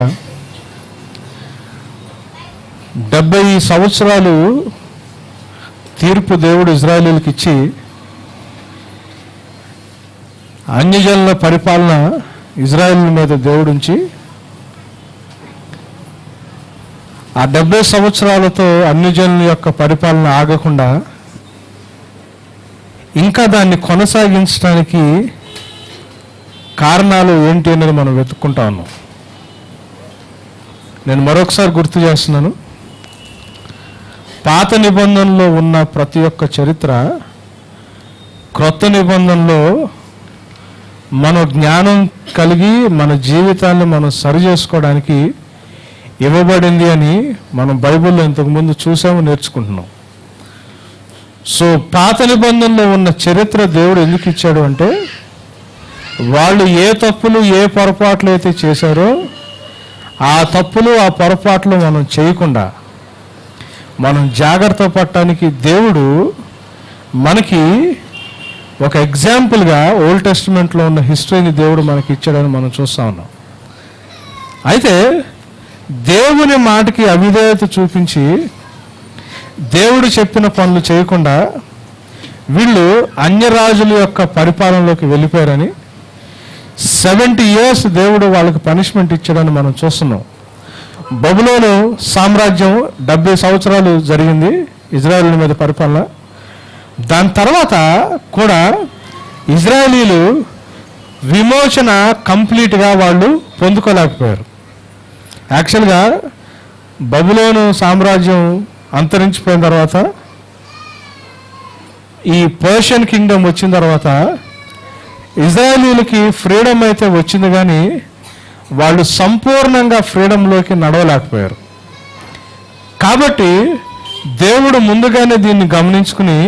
70 సంవత్సరాలు తీర్పు దేవుడు ఇజ్రాయేలీలకు ఇచ్చి అన్యజనుల పరిపాలన ఇజ్రాయేల్ మీద దేవుడు ఉంచి ఆ 70 సంవత్సరాలతో అన్యజనుల యొక్క పరిపాలన ఆగకుండా ఇంకా దాన్ని కొనసాగించడానికి కారణాలు ఏంటి అనేది మనం వెతుక్కుంటా ఉన్నాం. నేను మరొకసారి గుర్తు చేస్తున్నాను, పాత నిబంధనలో ఉన్న ప్రతి ఒక్క చరిత్ర క్రొత్త నిబంధనలో మన జ్ఞానం కలిగి మన జీవితాన్ని మనం సరి చేసుకోవడానికి ఇవ్వబడింది అని మనం బైబిల్లో ఇంతకుముందు చూసాము, నేర్చుకుంటున్నాం. సో పాత నిబంధనలో ఉన్న చరిత్ర దేవుడు ఎందుకు ఇచ్చాడు అంటే, వాళ్ళు ఏ తప్పులు ఏ పొరపాట్లు అయితే చేశారో ఆ తప్పులు ఆ పొరపాట్లు మనం చేయకుండా మనం జాగ్రత్త పడటానికి దేవుడు మనకి ఒక ఎగ్జాంపుల్గా ఓల్డ్ టెస్టిమెంట్లో ఉన్న హిస్టరీని దేవుడు మనకి ఇచ్చాడని మనం చూస్తూ ఉన్నాం. అయితే దేవుని మాటకి అవిధేయత చూపించి దేవుడు చెప్పిన పనులు చేయకుండా వీళ్ళు అన్యరాజుల యొక్క పరిపాలనలోకి వెళ్ళిపోయారని 70 years దేవుడు వాళ్ళకి పనిష్మెంట్ ఇచ్చాడని మనం చూస్తున్నాం. బబులోను సామ్రాజ్యం 70 సంవత్సరాలు జరిగింది ఇజ్రాయేల్ మీద పరిపాలన. దాని తర్వాత కూడా ఇజ్రాయేలీలు విమోచన కంప్లీట్గా వాళ్ళు పొందుకోలేకపోయారు. యాక్చువల్గా బబులోను సామ్రాజ్యం అంతరించిపోయిన తర్వాత ఈ పర్షియన్ కింగ్డమ్ వచ్చిన తర్వాత ఇజ్రాయేలీలకి ఫ్రీడమ్ అయితే వచ్చింది, కానీ వాళ్ళు సంపూర్ణంగా ఫ్రీడంలోకి నడవలేకపోయారు. కాబట్టి దేవుడు ముందుగానే దీన్ని గమనించుకుని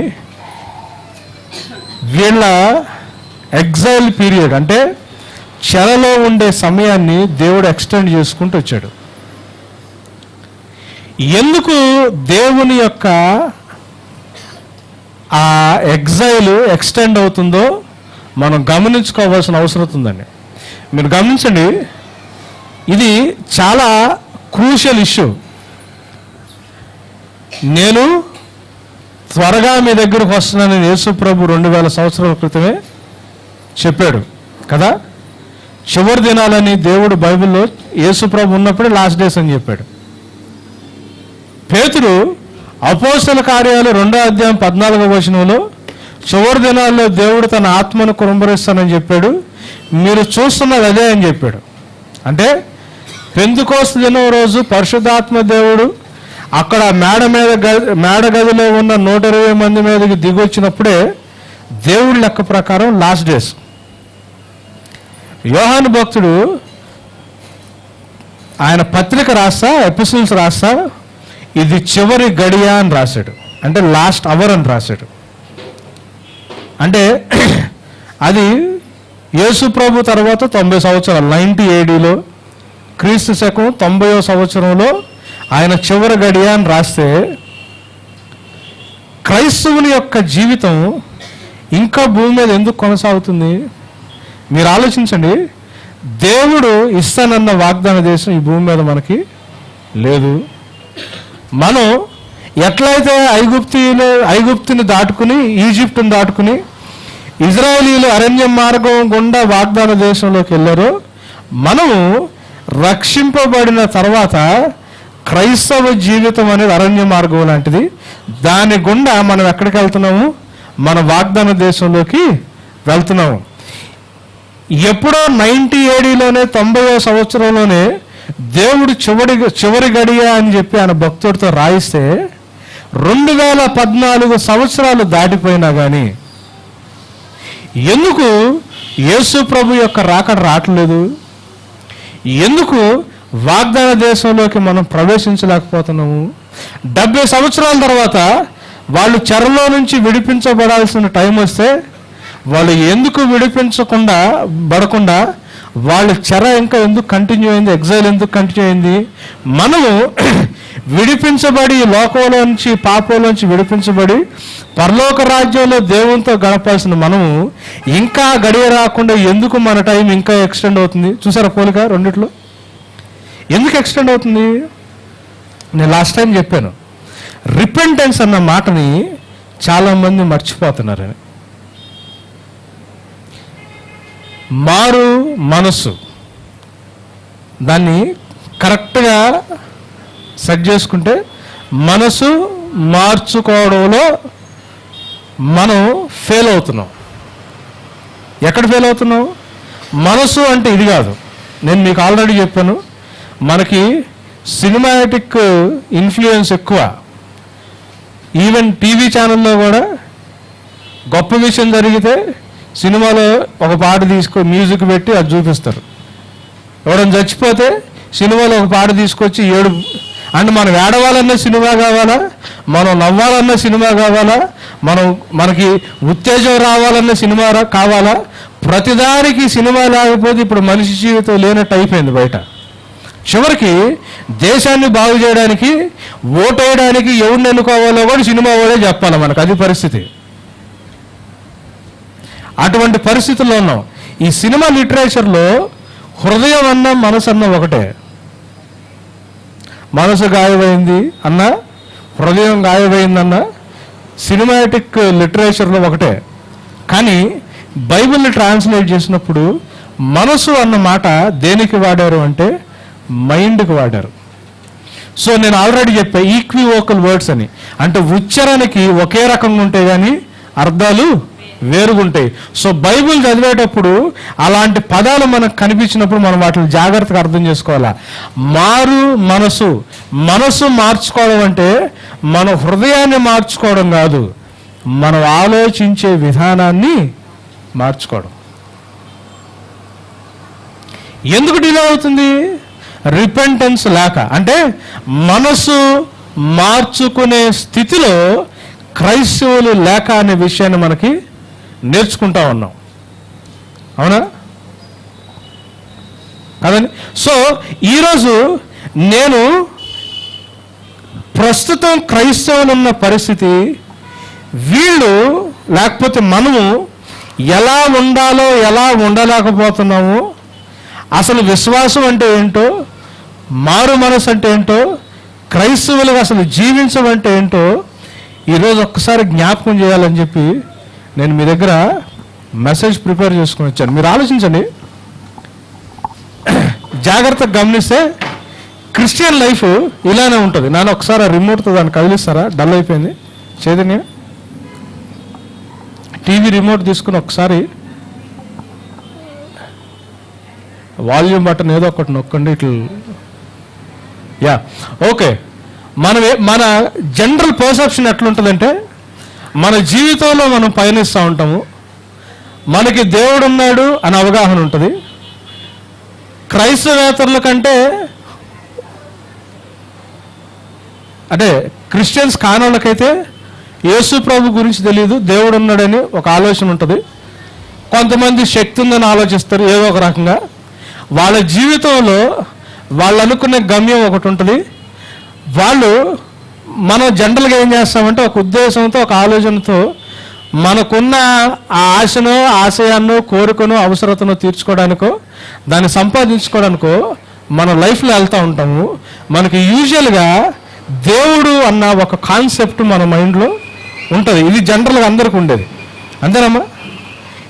వీళ్ళ ఎగ్జైల్ పీరియడ్ అంటే చెరలో ఉండే సమయాన్ని దేవుడు ఎక్స్టెండ్ చేసుకుంటూ వచ్చాడు. ఎందుకు దేవుని యొక్క ఆ ఎగ్జైల్ ఎక్స్టెండ్ అవుతుందో మనం గమనించుకోవాల్సిన అవసరం ఉందండి. మీరు గమనించండి, ఇది చాలా క్రూషియల్ ఇష్యూ. నేను త్వరగా మీ దగ్గరకు వస్తున్నానని యేసు ప్రభు 2000 సంవత్సరాల క్రితమే చెప్పాడు కదా. చివరి దినాలని దేవుడు బైబిల్లో యేసు ప్రభు ఉన్నప్పుడే లాస్ట్ డేస్ అని చెప్పాడు. పేతురు అపోస్తల కార్యాలు 2వ అధ్యాయం 14వ వచనంలో చివరి దినాల్లో దేవుడు తన ఆత్మను కురంభరిస్తానని చెప్పాడు. మీరు చూస్తున్నది అదే అని చెప్పాడు. అంటే పెంతెకోస్తు దినం రోజు పరిశుద్ధాత్మ దేవుడు అక్కడ మేడ గదిలో ఉన్న 120 మంది మీదకి దిగొచ్చినప్పుడే దేవుడి లెక్క ప్రకారం లాస్ట్ డేస్. యోహాను భక్తుడు ఆయన పత్రిక రాస్తా, ఎపిసోడ్స్ రాస్తా, ఇది చివరి గడియ అని రాశాడు. అంటే లాస్ట్ అవర్ అని రాశాడు. అంటే అది యేసు ప్రభు తర్వాత 90 సంవత్సరాలు 90 ADలో క్రీస్తు శకం 90వ సంవత్సరంలో ఆయన చివరి గడియ అని రాస్తే, క్రైస్తవుని యొక్క జీవితం ఇంకా భూమి మీద ఎందుకు కొనసాగుతుంది? మీరు ఆలోచించండి. దేవుడు ఇస్తానన్న వాగ్దాన దేశం ఈ భూమి మీద మనకి లేదు. మనం ఎట్లయితే ఐగుప్తుని దాటుకుని ఈజిప్టుని దాటుకుని ఇజ్రాయేలీలు అరణ్య మార్గం గుండా వాగ్దాన దేశంలోకి వెళ్ళారో, మనము రక్షింపబడిన తర్వాత క్రైస్తవ జీవితం అనేది అరణ్య మార్గం లాంటిది. దాని గుండా మనం ఎక్కడికి వెళ్తున్నాము? మన వాగ్దాన దేశంలోకి వెళ్తున్నాము. ఎప్పుడో 90 ADలోనే 90వ సంవత్సరంలోనే దేవుడు చివరి గడియ అని చెప్పి ఆయన భక్తుడితో రాయిస్తే 2014 సంవత్సరాలు దాటిపోయినా కానీ ఎందుకు యేసు ప్రభు యొక్క రాకడ రావట్లేదు? ఎందుకు వాగ్దాన దేశంలోకి మనం ప్రవేశించలేకపోతున్నాము? 70 సంవత్సరాల తర్వాత వాళ్ళు చెరలో నుంచి విడిపించబడాల్సిన టైం వస్తే వాళ్ళు ఎందుకు విడిపించకుండా వాళ్ళ చెర ఇంకా ఎందుకు కంటిన్యూ అయింది? ఎగ్జైల్ ఎందుకు కంటిన్యూ అయింది? మనము విడిపించబడి లోకంలో నుంచి పాపంలోంచి విడిపించబడి పరలోక రాజ్యంలో దేవునితో గడపాల్సిన మనము ఇంకా గడియ రాకుండా ఎందుకు మన టైం ఇంకా ఎక్స్టెండ్ అవుతుంది? చూసారా పోలిక రెండిట్లో? ఎందుకు ఎక్స్టెండ్ అవుతుంది? నేను లాస్ట్ టైం చెప్పాను, రిపెంటెన్స్ అన్న మాటని చాలామంది మర్చిపోతున్నారని. మారు మనసు, దాన్ని కరెక్ట్గా సెట్ చేసుకుంటే మనసు మార్చుకోవడంలో మనం ఫెయిల్ అవుతున్నాం. ఎక్కడ ఫెయిల్ అవుతున్నాం? మనసు అంటే ఇది కాదు. నేను మీకు ఆల్రెడీ చెప్పాను, మనకి సినిమాటిక్ ఇన్ఫ్లుయెన్స్ ఎక్కువ. ఈవెన్ టీవీ ఛానల్లో కూడా గొప్ప విషయం జరిగితే సినిమాలో ఒక పాట మ్యూజిక్ పెట్టి అది చూపిస్తారు. ఎవరైనా చచ్చిపోతే సినిమాలో ఒక పాట తీసుకొచ్చి అంటే మనం ఏడవాలన్న సినిమా కావాలా, మనం నవ్వాలన్న సినిమా కావాలా, మనకి ఉత్తేజం రావాలన్న సినిమా కావాలా? ప్రతిదానికి సినిమా లేకపోతే ఇప్పుడు మనిషి జీవితం లేనట్టు అయిపోయింది బయట. చివరికి దేశాన్ని బాగు చేయడానికి, ఓటేయడానికి ఎవరిని ఎన్నుకోవాలో కూడా సినిమా వాడే చెప్పాలి మనకు. అది పరిస్థితి. అటువంటి పరిస్థితుల్లో ఉన్నాం. ఈ సినిమా లిటరేచర్లో హృదయం అన్న మనసు అన్న ఒకటే. మనసు గాయమైంది అన్న, హృదయం గాయమైందన్న సినిమాటిక్ లిటరేచర్లో ఒకటే. కానీ బైబిల్ని ట్రాన్స్లేట్ చేసినప్పుడు మనసు అన్న మాట దేనికి వాడారు అంటే మైండ్కి వాడారు. సో నేను ఆల్రెడీ చెప్పా, ఈక్వివోకల్ వర్డ్స్ అని. అంటే ఉచ్చారణకి ఒకే రకంగా ఉంటాయి కానీ అర్థాలు వేరుగుంటాయి. సో బైబిల్ చదివేటప్పుడు అలాంటి పదాలు మనకు కనిపించినప్పుడు మనం వాటిని జాగ్రత్తగా అర్థం చేసుకోవాలా. మారు మనసు మార్చుకోవడం అంటే మన హృదయాన్ని మార్చుకోవడం కాదు, మనం ఆలోచించే విధానాన్ని మార్చుకోవడం. ఎందుకు డిలే అవుతుంది? రిపెంటెన్స్ లేక. అంటే మనసు మార్చుకునే స్థితిలో క్రైస్తవులు లేక అనే విషయాన్ని మనకి నేర్చుకుంటా ఉన్నాం. అవునా కదండి? సో ఈరోజు నేను ప్రస్తుతం క్రైస్తవులు ఉన్న పరిస్థితి, వీళ్ళు లేకపోతే మనము ఎలా ఉండాలో ఎలా ఉండలేకపోతున్నాము, అసలు విశ్వాసం అంటే ఏంటో, మారు మనసు అంటే ఏంటో, క్రైస్తవులుగా అసలు జీవించడం అంటే ఏంటో ఈరోజు ఒక్కసారి జ్ఞాపకం చేయాలని చెప్పి నేను మీ దగ్గర మెసేజ్ ప్రిపేర్ చేసుకుని వచ్చాను. మీరు ఆలోచించండి, జాగ్రత్తగా గమనిస్తే క్రిస్టియన్ లైఫ్ ఇలానే ఉంటుంది. నేను ఒకసారి రిమోట్తో దాన్ని కదిలిస్తారా? డల్ అయిపోయింది చైతన్య. టీవీ రిమోట్ తీసుకుని ఒకసారి వాల్యూమ్ బటన్ ఏదో ఒకటి నొక్కండి. ఇట్లా యా ఓకే. మన జనరల్ పర్సెప్షన్ ఎట్లుంటుందంటే, మన జీవితంలో మనం పయనిస్తూ ఉంటాము, మనకి దేవుడు ఉన్నాడు అని అవగాహన ఉంటుంది. క్రైస్తవేతరుల కంటే అంటే క్రిస్టియన్స్ కానోళ్ళకైతే యేసు ప్రభు గురించి తెలియదు, దేవుడు ఉన్నాడని ఒక ఆలోచన ఉంటుంది. కొంతమంది శక్తి ఉందని ఆలోచిస్తారు ఏదో ఒక రకంగా. వాళ్ళ జీవితంలో వాళ్ళు అనుకునే గమ్యం ఒకటి ఉంటుంది. మనం జనరల్గా ఏం చేస్తామంటే ఒక ఉద్దేశంతో, ఒక ఆలోచనతో మనకున్న ఆ ఆశను, ఆశయాన్ని, కోరికను, అవసరతను తీర్చుకోవడానికో, దాన్ని సంపాదించుకోవడానికో మన లైఫ్లో వెళ్తూ ఉంటాము. మనకి యూజువల్గా దేవుడు అన్న ఒక కాన్సెప్ట్ మన మైండ్లో ఉంటుంది. ఇది జనరల్గా అందరికి ఉండేది, అంతేనమ్మా?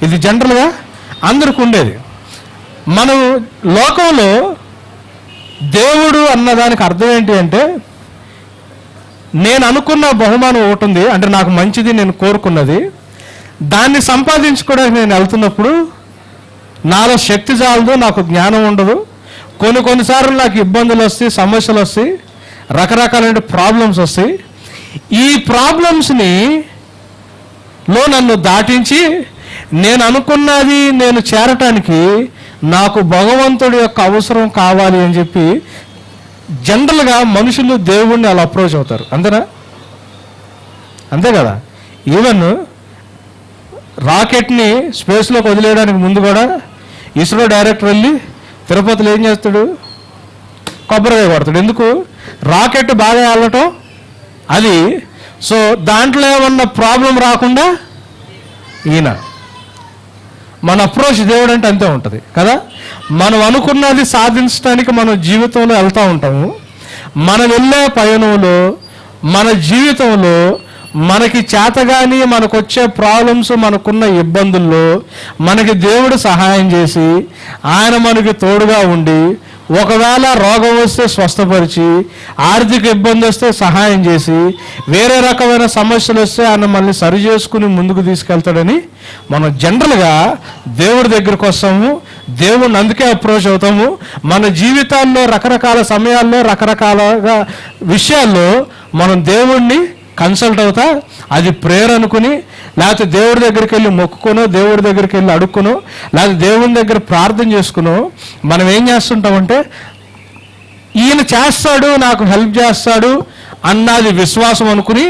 ఇది జనరల్గా అందరికి ఉండేది. మనం లోకంలో దేవుడు అన్నదానికి అర్థం ఏంటి అంటే, నేను అనుకున్న బహుమానం ఒకటి ఉంది, అంటే నాకు మంచిది నేను కోరుకున్నది, దాన్ని సంపాదించుకోవడానికి నేను వెళ్తున్నప్పుడు నాలో శక్తి చాలదు, నాకు జ్ఞానం ఉండదు, కొన్నిసార్లు నాకు ఇబ్బందులు వస్తాయి, సమస్యలు వస్తాయి, రకరకాలైన ప్రాబ్లమ్స్ వస్తాయి. ఈ ప్రాబ్లమ్స్ని నన్ను దాటించి నేను అనుకున్నది నేను చేరటానికి నాకు భగవంతుడి యొక్క అవసరం కావాలి అని చెప్పి జనరల్గా మనుషులు దేవుణ్ణి అలా అప్రోచ్ అవుతారు. అంతేనా? అంతే కదా. ఈవెన్ రాకెట్ని స్పేస్లోకి వదిలేయడానికి ముందు కూడా ఇస్రో డైరెక్టర్ వెళ్ళి తిరుపతిలో ఏం చేస్తాడు? కొబ్బరికాయ కొడతాడు. ఎందుకు? రాకెట్ బాగా వెళ్ళటం అది. సో దాంట్లో ఏమన్నా ప్రాబ్లం రాకుండా ఈయన మన అప్రోచ్ దేవుడు అంటే అంతే ఉంటుంది కదా. మనం అనుకున్నది సాధించడానికి మనం జీవితంలో వెళ్తూ ఉంటాము. మనం వెళ్ళే పయనంలో మన జీవితంలో మనకి చేతగాని మనకు వచ్చే ప్రాబ్లమ్స్, మనకున్న ఇబ్బందుల్లో మనకి దేవుడు సహాయం చేసి ఆయన మనకి తోడుగా ఉండి, ఒకవేళ రోగం వస్తే స్వస్థపరిచి, ఆర్థిక ఇబ్బంది వస్తే సహాయం చేసి, వేరే రకమైన సమస్యలు వస్తే ఆయన మనల్ని సరి చేసుకుని ముందుకు తీసుకెళ్తాడని మనం జనరల్గా దేవుడి దగ్గరికి వస్తాము. దేవుడిని అందుకే అప్రోచ్ అవుతాము. మన జీవితాల్లో రకరకాల సమయాల్లో రకరకాలుగా విషయాల్లో మనం దేవుడిని కన్సల్ట్ అవుతా, అది ప్రేయర్ అనుకుని, లేకపోతే దేవుడి దగ్గరికి వెళ్ళి మొక్కుకునో, దేవుడి దగ్గరికి వెళ్ళి అడుక్కునో, లేకపోతే దేవుని దగ్గర ప్రార్థన చేసుకునో మనం ఏం చేస్తుంటామంటే, ఈయన చేస్తాడు, నాకు హెల్ప్ చేస్తాడు అన్నది విశ్వాసం అనుకుని,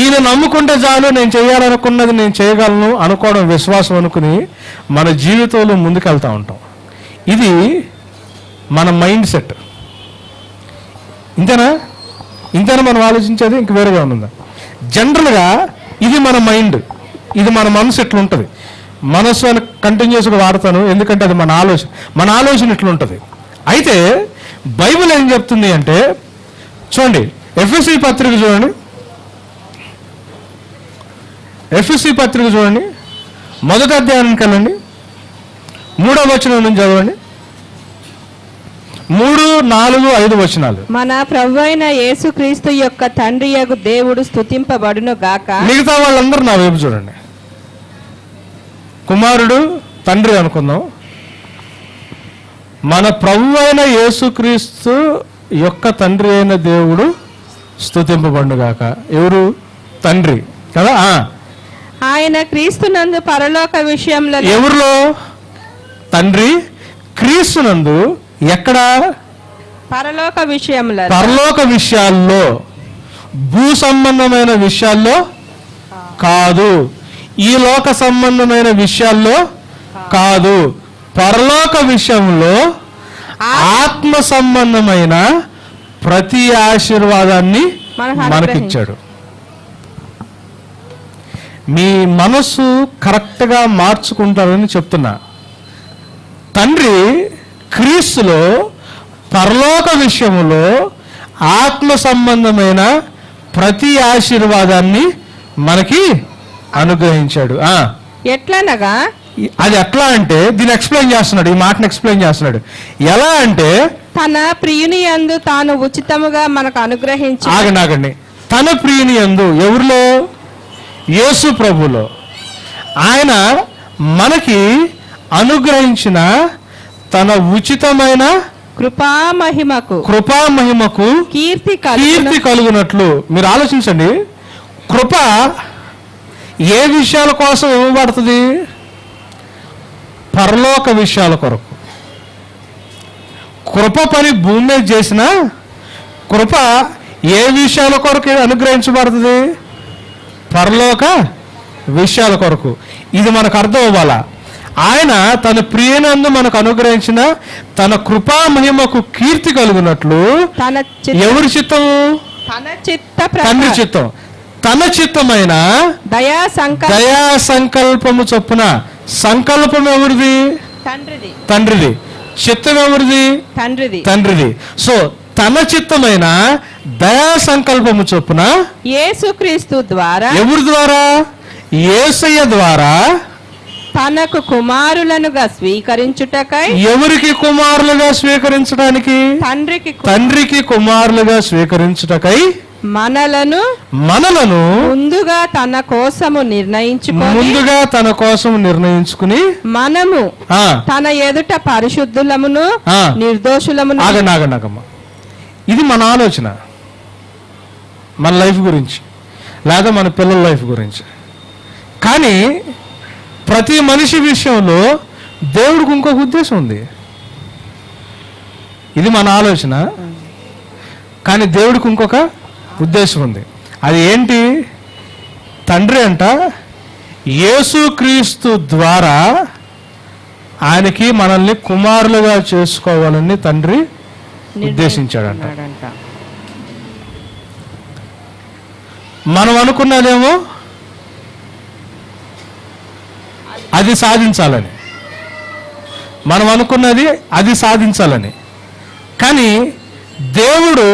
ఈయన నమ్ముకుంటే చాలు, నేను చేయాలనుకున్నది నేను చేయగలను అనుకోవడం విశ్వాసం అనుకుని మన జీవితంలో ముందుకెళ్తూ ఉంటాం. ఇది మన మైండ్ సెట్. ఇంతేనా మనం ఆలోచించేది ఇంక వేరేగా ఉందా? జనరల్గా ఇది మన మైండ్, ఇది మన మనసు ఎట్లా ఉంటుంది. మనసు అని కంటిన్యూస్గా వాడతాను ఎందుకంటే అది మన ఆలోచన ఎట్లా ఉంటుంది. అయితే బైబిల్ ఏం చెప్తుంది అంటే, చూడండి ఎఫెసీ పత్రిక చూడండి, మొదటి అధ్యాయానికి వెళ్ళండి, 3వ వచనం నుంచి చదవండి. 3, 4, 5 వచనాలు. మన ప్రభువైన యేసుక్రీస్తు యొక్క తండ్రియగు దేవుడు స్తుతింపబడును గాక. మిగతా వాళ్ళందరూ నా వైపు చూడండి. కుమారుడు తండ్రి అనుకుందాం. మన ప్రభువైన యేసుక్రీస్తు యొక్క తండ్రి అయిన దేవుడు స్తుతింపబడును గాక. ఎవరు? తండ్రి కదా. ఆయన క్రీస్తునందు పరలోక విషయంలో. ఎవరిలో? తండ్రి క్రీస్తునందు. ఎక్కడ? పరలోక విషయాల్లో, భూ సంబంధమైన విషయాల్లో కాదు, ఈ లోక సంబంధమైన విషయాల్లో కాదు, పరలోక విషయంలో ఆత్మ సంబంధమైన ప్రతి ఆశీర్వాదాన్ని మనకిచ్చాడు. మీ మనసు కరెక్ట్గా మార్చుకుంటారని చెప్తున్నా. తండ్రి క్రీస్తులో పరలోక విషయంలో ఆత్మ సంబంధమైన ప్రతి ఆశీర్వాదాన్ని మనకి అనుగ్రహించాడు. ఎట్లనగా, అది ఎట్లా అంటే దీన్ని ఎక్స్ప్లెయిన్ చేస్తున్నాడు, ఈ మాటను ఎక్స్ప్లెయిన్ చేస్తున్నాడు. ఎలా అంటే, తన ప్రియుని యందు తాను ఉచితముగా మనకు అనుగ్రహించి. ఆగండి. తన ప్రియుని యందు ఎవరిలో? యేసు ప్రభులో ఆయన మనకి అనుగ్రహించిన తన ఉచితమైన కృపామహిమకు కీర్తి కలుగునట్లు. మీరు ఆలోచించండి, కృప ఏ విషయాల కోసం ఇవ్వబడుతుంది? పరలోక విషయాల కొరకు. కృప పని భూమి మీద చేసిన కృప ఏ విషయాల కొరకు అనుగ్రహించబడుతుంది? పరలోక విషయాల కొరకు. ఇది మనకు అర్థం అవ్వాలా. ఆయన తన ప్రియనందు మనకు అనుగ్రహించిన తన కృపా మహిమకు కీర్తి కలుగునట్లు. ఎవరి చిత్తం? తండ్రి చిత్తం. తన చిత్తమైన దయా సంకల్పము చొప్పున. సంకల్పం ఎవరిది? తండ్రిది. చిత్తం ఎవరిది? తండ్రిది. సో తన చిత్తమైన దయా సంకల్పము చొప్పున యేసుక్రీస్తు ద్వారా. ఎవరి ద్వారా? యేసయ్య ద్వారా తనకు కుమారులనుగా స్వీకరించుటకై. ఎవరికి కుమారులుగా స్వీకరించడానికి? తండ్రికి కుమారులుగా స్వీకరించుటకై మనలను ముందుగా తన కోసము నిర్ణయించుకుని మనము తన ఎదుట పరిశుద్ధులమును నిర్దోషులమును. ఆగండి. ఇది మన ఆలోచన, మన లైఫ్ గురించి లేదా మన పిల్లల లైఫ్ గురించి. కానీ ప్రతి మనిషి విషయంలో దేవుడికి ఇంకొక ఉద్దేశం ఉంది. ఇది మన ఆలోచన, కానీ దేవుడికి ఇంకొక ఉద్దేశం ఉంది. అది ఏంటి? తండ్రి అంట యేసుక్రీస్తు ద్వారా ఆయనకి మనల్ని కుమారులుగా చేసుకోవాలని తండ్రి ఉద్దేశించాడంట. మనం అనుకున్నదేమో అది సాధించాలని, మనం అనుకున్నది అది సాధించాలని. కానీ దేవుడు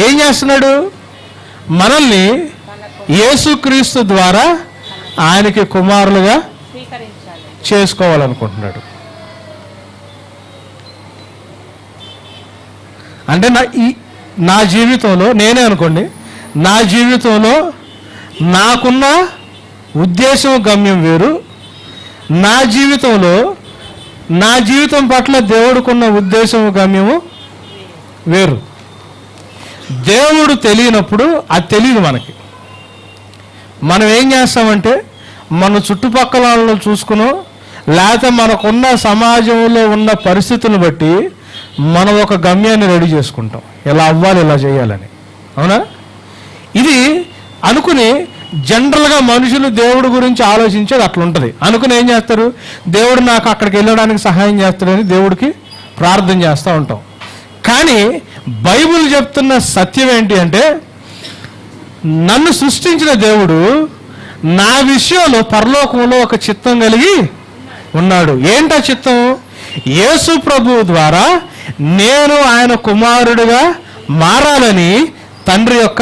ఏం చేస్తున్నాడు? మనల్ని యేసుక్రీస్తు ద్వారా ఆయనకి కుమారులుగా చేసుకోవాలనుకుంటున్నాడు. అంటే నా జీవితంలో నేనే అనుకోండి, నా జీవితంలో నాకున్న ఉద్దేశం గమ్యం వేరు, నా జీవితం పట్ల దేవుడికున్న ఉద్దేశం గమ్యము వేరు. దేవుడు తెలియనప్పుడు అది తెలియదు మనకి. మనం ఏం చేస్తామంటే మన చుట్టుపక్కల వాళ్ళని చూసుకునో లేకపోతే మనకున్న సమాజంలో ఉన్న పరిస్థితులను బట్టి మనం ఒక గమ్యాన్ని రెడీ చేసుకుంటాం, ఇలా అవ్వాలి, ఇలా చేయాలని. అవునా? ఇది అనుకుని జనరల్గా మనుషులు దేవుడి గురించి ఆలోచించేది అట్లా ఉంటుంది. అనుకుని ఏం చేస్తారు? దేవుడు నాకు అక్కడికి వెళ్ళడానికి సహాయం చేస్తాడని దేవుడికి ప్రార్థన చేస్తూ ఉంటాం. కానీ బైబిల్ చెప్తున్న సత్యం ఏంటి అంటే, నన్ను సృష్టించిన దేవుడు నా విషయంలో పరలోకంలో ఒక చిత్తం కలిగి ఉన్నాడు. ఏంటా చిత్తం? యేసు ప్రభువు ద్వారా నేను ఆయన కుమారుడిగా మారాలని తండ్రి యొక్క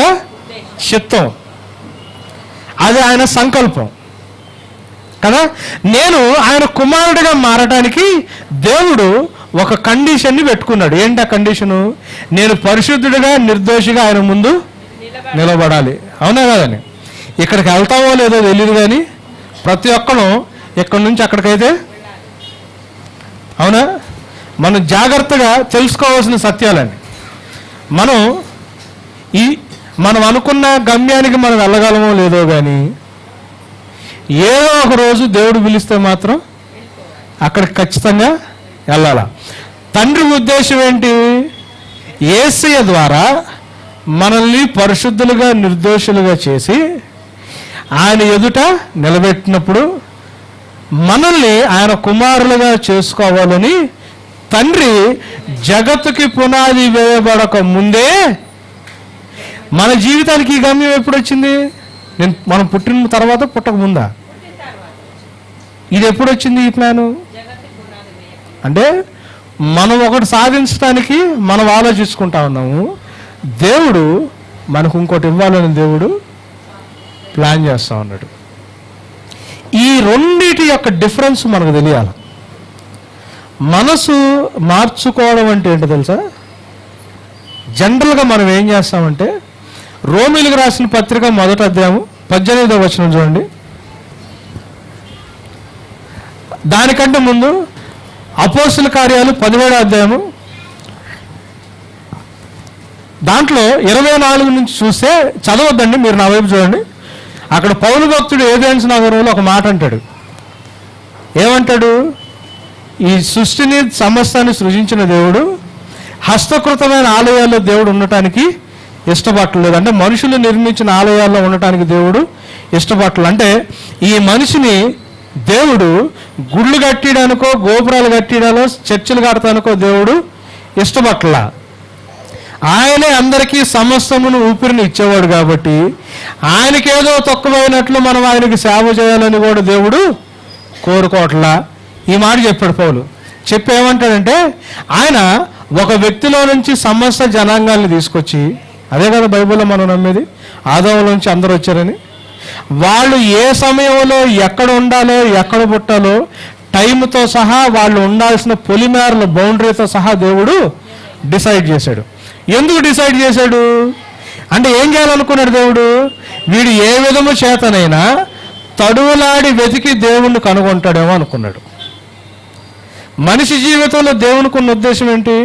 చిత్తం, అది ఆయన సంకల్పం కదా. నేను ఆయన కుమారుడిగా మారడానికి దేవుడు ఒక కండిషన్ని పెట్టుకున్నాడు. ఏంటి ఆ కండిషను? నేను పరిశుద్ధుడిగా నిర్దోషిగా ఆయన ముందు నిలబడాలి. అవునా కదని? ఇక్కడికి వెళ్తామో లేదో తెలియదు, కానీ ప్రతి ఒక్కరు ఇక్కడి నుంచి అక్కడికైతే, అవునా, మనం జాగ్రత్తగా తెలుసుకోవాల్సిన సత్యాలండి. మనం అనుకున్న గమ్యానికి మనం వెళ్ళగలమో లేదో, కానీ ఏదో ఒక రోజు దేవుడు పిలిస్తే మాత్రం అక్కడికి ఖచ్చితంగా వెళ్ళాల. తండ్రి ఉద్దేశం ఏంటి? యేసయ్య ద్వారా మనల్ని పరిశుద్ధులుగా నిర్దోషులుగా చేసి ఆయన ఎదుట నిలబెట్టినప్పుడు మనల్ని ఆయన కుమారులుగా చేసుకోవాలని తండ్రి జగత్తుకి పునాది వేయబడక ముందే మన జీవితానికి ఈ గమ్యం ఎప్పుడు వచ్చింది? మనం పుట్టిన తర్వాత, పుట్టక ముందా? ఇది ఎప్పుడు వచ్చింది ఈ ప్లాను? అంటే మనం ఒకటి సాధించడానికి మనం ఆలోచించుకుంటా ఉన్నాము. దేవుడు మనకు ఇంకోటి ఇవ్వాలని దేవుడు ప్లాన్ చేస్తూ ఉన్నాడు. ఈ రెండిటి యొక్క డిఫరెన్స్ మనకు తెలియాలి. మనసు మార్చుకోవడం అంటే ఏంటో తెలుసా? జనరల్గా మనం ఏం చేస్తామంటే, రోమీలకు రాసిన పత్రిక 1వ అధ్యాయం 18వ వచనం చూడండి. దానికంటే ముందు అపోస్తుల కార్యాలు 17వ అధ్యాయము, దాంట్లో 24 నుంచి చూస్తే, చదవద్దండి, మీరు నా వైపు చూడండి. అక్కడ పౌలు భక్తుడు ఏథెన్స్ నగరంలో ఒక మాట అంటాడు. ఏమంటాడు? ఈ సృష్టిని సమస్తాన్ని సృజించిన దేవుడు హస్తకృతమైన ఆలయాల్లో దేవుడు ఉండటానికి ఇష్టపడలేదు. అంటే మనుషులు నిర్మించిన ఆలయాల్లో ఉండటానికి దేవుడు ఇష్టపడలేదు. అంటే ఈ మనిషిని దేవుడు గుళ్ళు కట్టడానికో గోపురాలు కట్టడాలో చర్చిలు కడతానికో దేవుడు ఇష్టపడలా. ఆయనే అందరికీ సమస్తమును ఊపిరిని ఇచ్చేవాడు కాబట్టి ఆయనకేదో తక్కువైనట్లు మనం ఆయనకి సేవ చేయాలని కూడా దేవుడు కోరుకోవట్లా. ఈ మాట చెప్పాడు పౌలు. చెప్పేమంటాడంటే, ఆయన ఒక వ్యక్తిలో నుంచి సమస్త జనాంగాల్ని తీసుకొచ్చి, అదే కదా బైబిల్లో మనం నమ్మేది, ఆదాములో నుంచి అందరూ వచ్చారని. వాళ్ళు ఏ సమయంలో ఎక్కడ ఉండాలో ఎక్కడ పుట్టాలో టైంతో సహా వాళ్ళు ఉండాల్సిన పొలిమేరల బౌండరీతో సహా దేవుడు డిసైడ్ చేశాడు. ఎందుకు డిసైడ్ చేశాడు అంటే, ఏం చేయాలనుకున్నాడు దేవుడు? వీడు ఏ విధము చేతనైనా తడువులాడి వెతికి దేవుణ్ణి కనుగొంటాడేమో అనుకున్నాడు. మనిషి జీవితంలో దేవునికి ఉన్న ఉద్దేశం ఏంటి?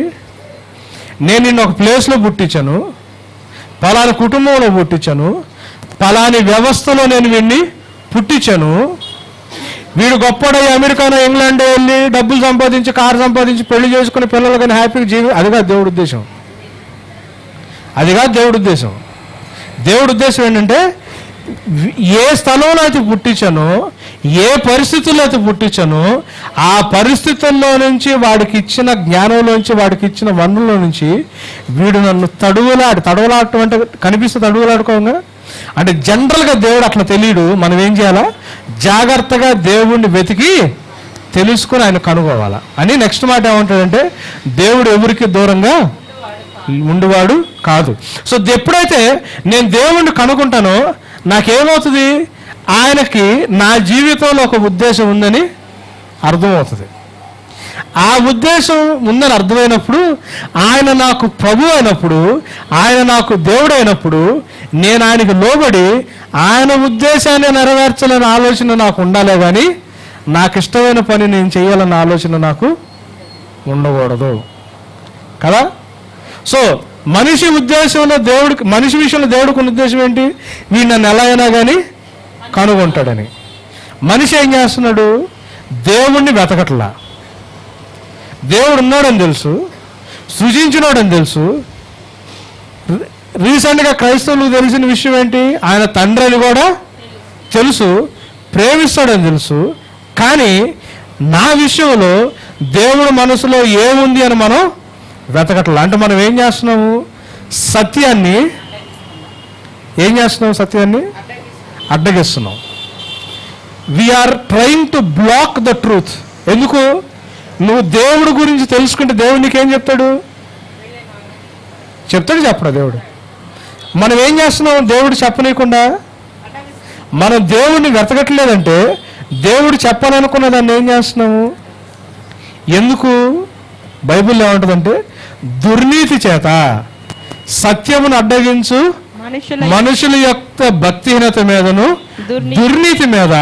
నేను నిన్ను ఒక ప్లేస్లో పుట్టించాను, పలాని కుటుంబంలో పుట్టించాను, పలాని వ్యవస్థలో నేను వీడిని పుట్టించాను, వీడు గొప్పడై అమెరికానో ఇంగ్లాండ్ వెళ్ళి డబ్బులు సంపాదించి కారు సంపాదించి పెళ్లి చేసుకుని పిల్లలు కానీ హ్యాపీగా అది కాదు దేవుడి ఉద్దేశం. అది కాదు దేవుడి ఉద్దేశం. దేవుడి ఉద్దేశం ఏంటంటే, ఏ స్థలంలో అయితే పుట్టించానో, ఏ పరిస్థితుల్లో అయితే పుట్టించానో, ఆ పరిస్థితుల్లో నుంచి వాడికి ఇచ్చిన జ్ఞానంలోంచి వాడికి ఇచ్చిన వనరుల నుంచి వీడు నన్ను తడవలాడటం అంటే కనిపిస్తే తడవలాడుకోగా అంటే జనరల్గా దేవుడు అట్లా తెలియడు. మనం ఏం చేయాలా? జాగ్రత్తగా దేవుణ్ణి వెతికి తెలుసుకొని ఆయన కనుగోవాలా అని. నెక్స్ట్ మాట ఏమంటాడంటే, దేవుడు ఎవరికి దూరంగా ఉండేవాడు కాదు. సో ఎప్పుడైతే నేను దేవుణ్ణి కనుక్కుంటానో నాకేమవుతుంది? ఆయనకి నా జీవితంలో ఒక ఉద్దేశం ఉందని అర్థమవుతుంది. ఆ ఉద్దేశం ఉందని అర్థమైనప్పుడు, ఆయన నాకు ప్రభు అయినప్పుడు, ఆయన నాకు దేవుడు అయినప్పుడు, నేను ఆయనకి లోబడి ఆయన ఉద్దేశాన్ని నెరవేర్చాలనే ఆలోచన నాకు ఉండాలే కానీ నాకు ఇష్టమైన పని నేను చేయాలన్న ఆలోచన నాకు ఉండకూడదు కదా. సో మనిషి ఉద్దేశంలో దేవుడికి, మనిషి విషయంలో దేవుడికి ఉన్న ఉద్దేశం ఏంటి? వీడు నన్ను ఎలా అయినా కానీ కనుగొంటాడని. మనిషి ఏం చేస్తున్నాడు? దేవుణ్ణి వెతకట్లా. దేవుడు ఉన్నాడని తెలుసు, సృజించినాడని తెలుసు. రీసెంట్గా క్రైస్తవులకు తెలిసిన విషయం ఏంటి? ఆయన తండ్రి అని కూడా తెలుసు, ప్రేమిస్తాడని తెలుసు. కానీ నా విషయంలో దేవుడు మనసులో ఏముంది అని మనం వెతకట్లా. అంటే మనం ఏం చేస్తున్నాము? సత్యాన్ని అడ్డగిస్తున్నాం. We're trying to block the truth. ఎందుకు? నువ్వు దేవుడి గురించి తెలుసుకుంటే దేవుడు నీకేం చెప్తాడు? చెప్పడా దేవుడు? మనం ఏం చేస్తున్నాం? దేవుడు చెప్పనీయకుండా మనం దేవుడిని వెతకట్లేదంటే దేవుడు చెప్పాలనుకున్న దాన్ని ఏం చేస్తున్నాము? ఎందుకు? బైబిల్లో ఏమంటుందంటే, దుర్నీతి చేత సత్యమును అడ్డగించు మనుషుల యొక్క భక్తిహీనత మీదను దుర్నీతి మీద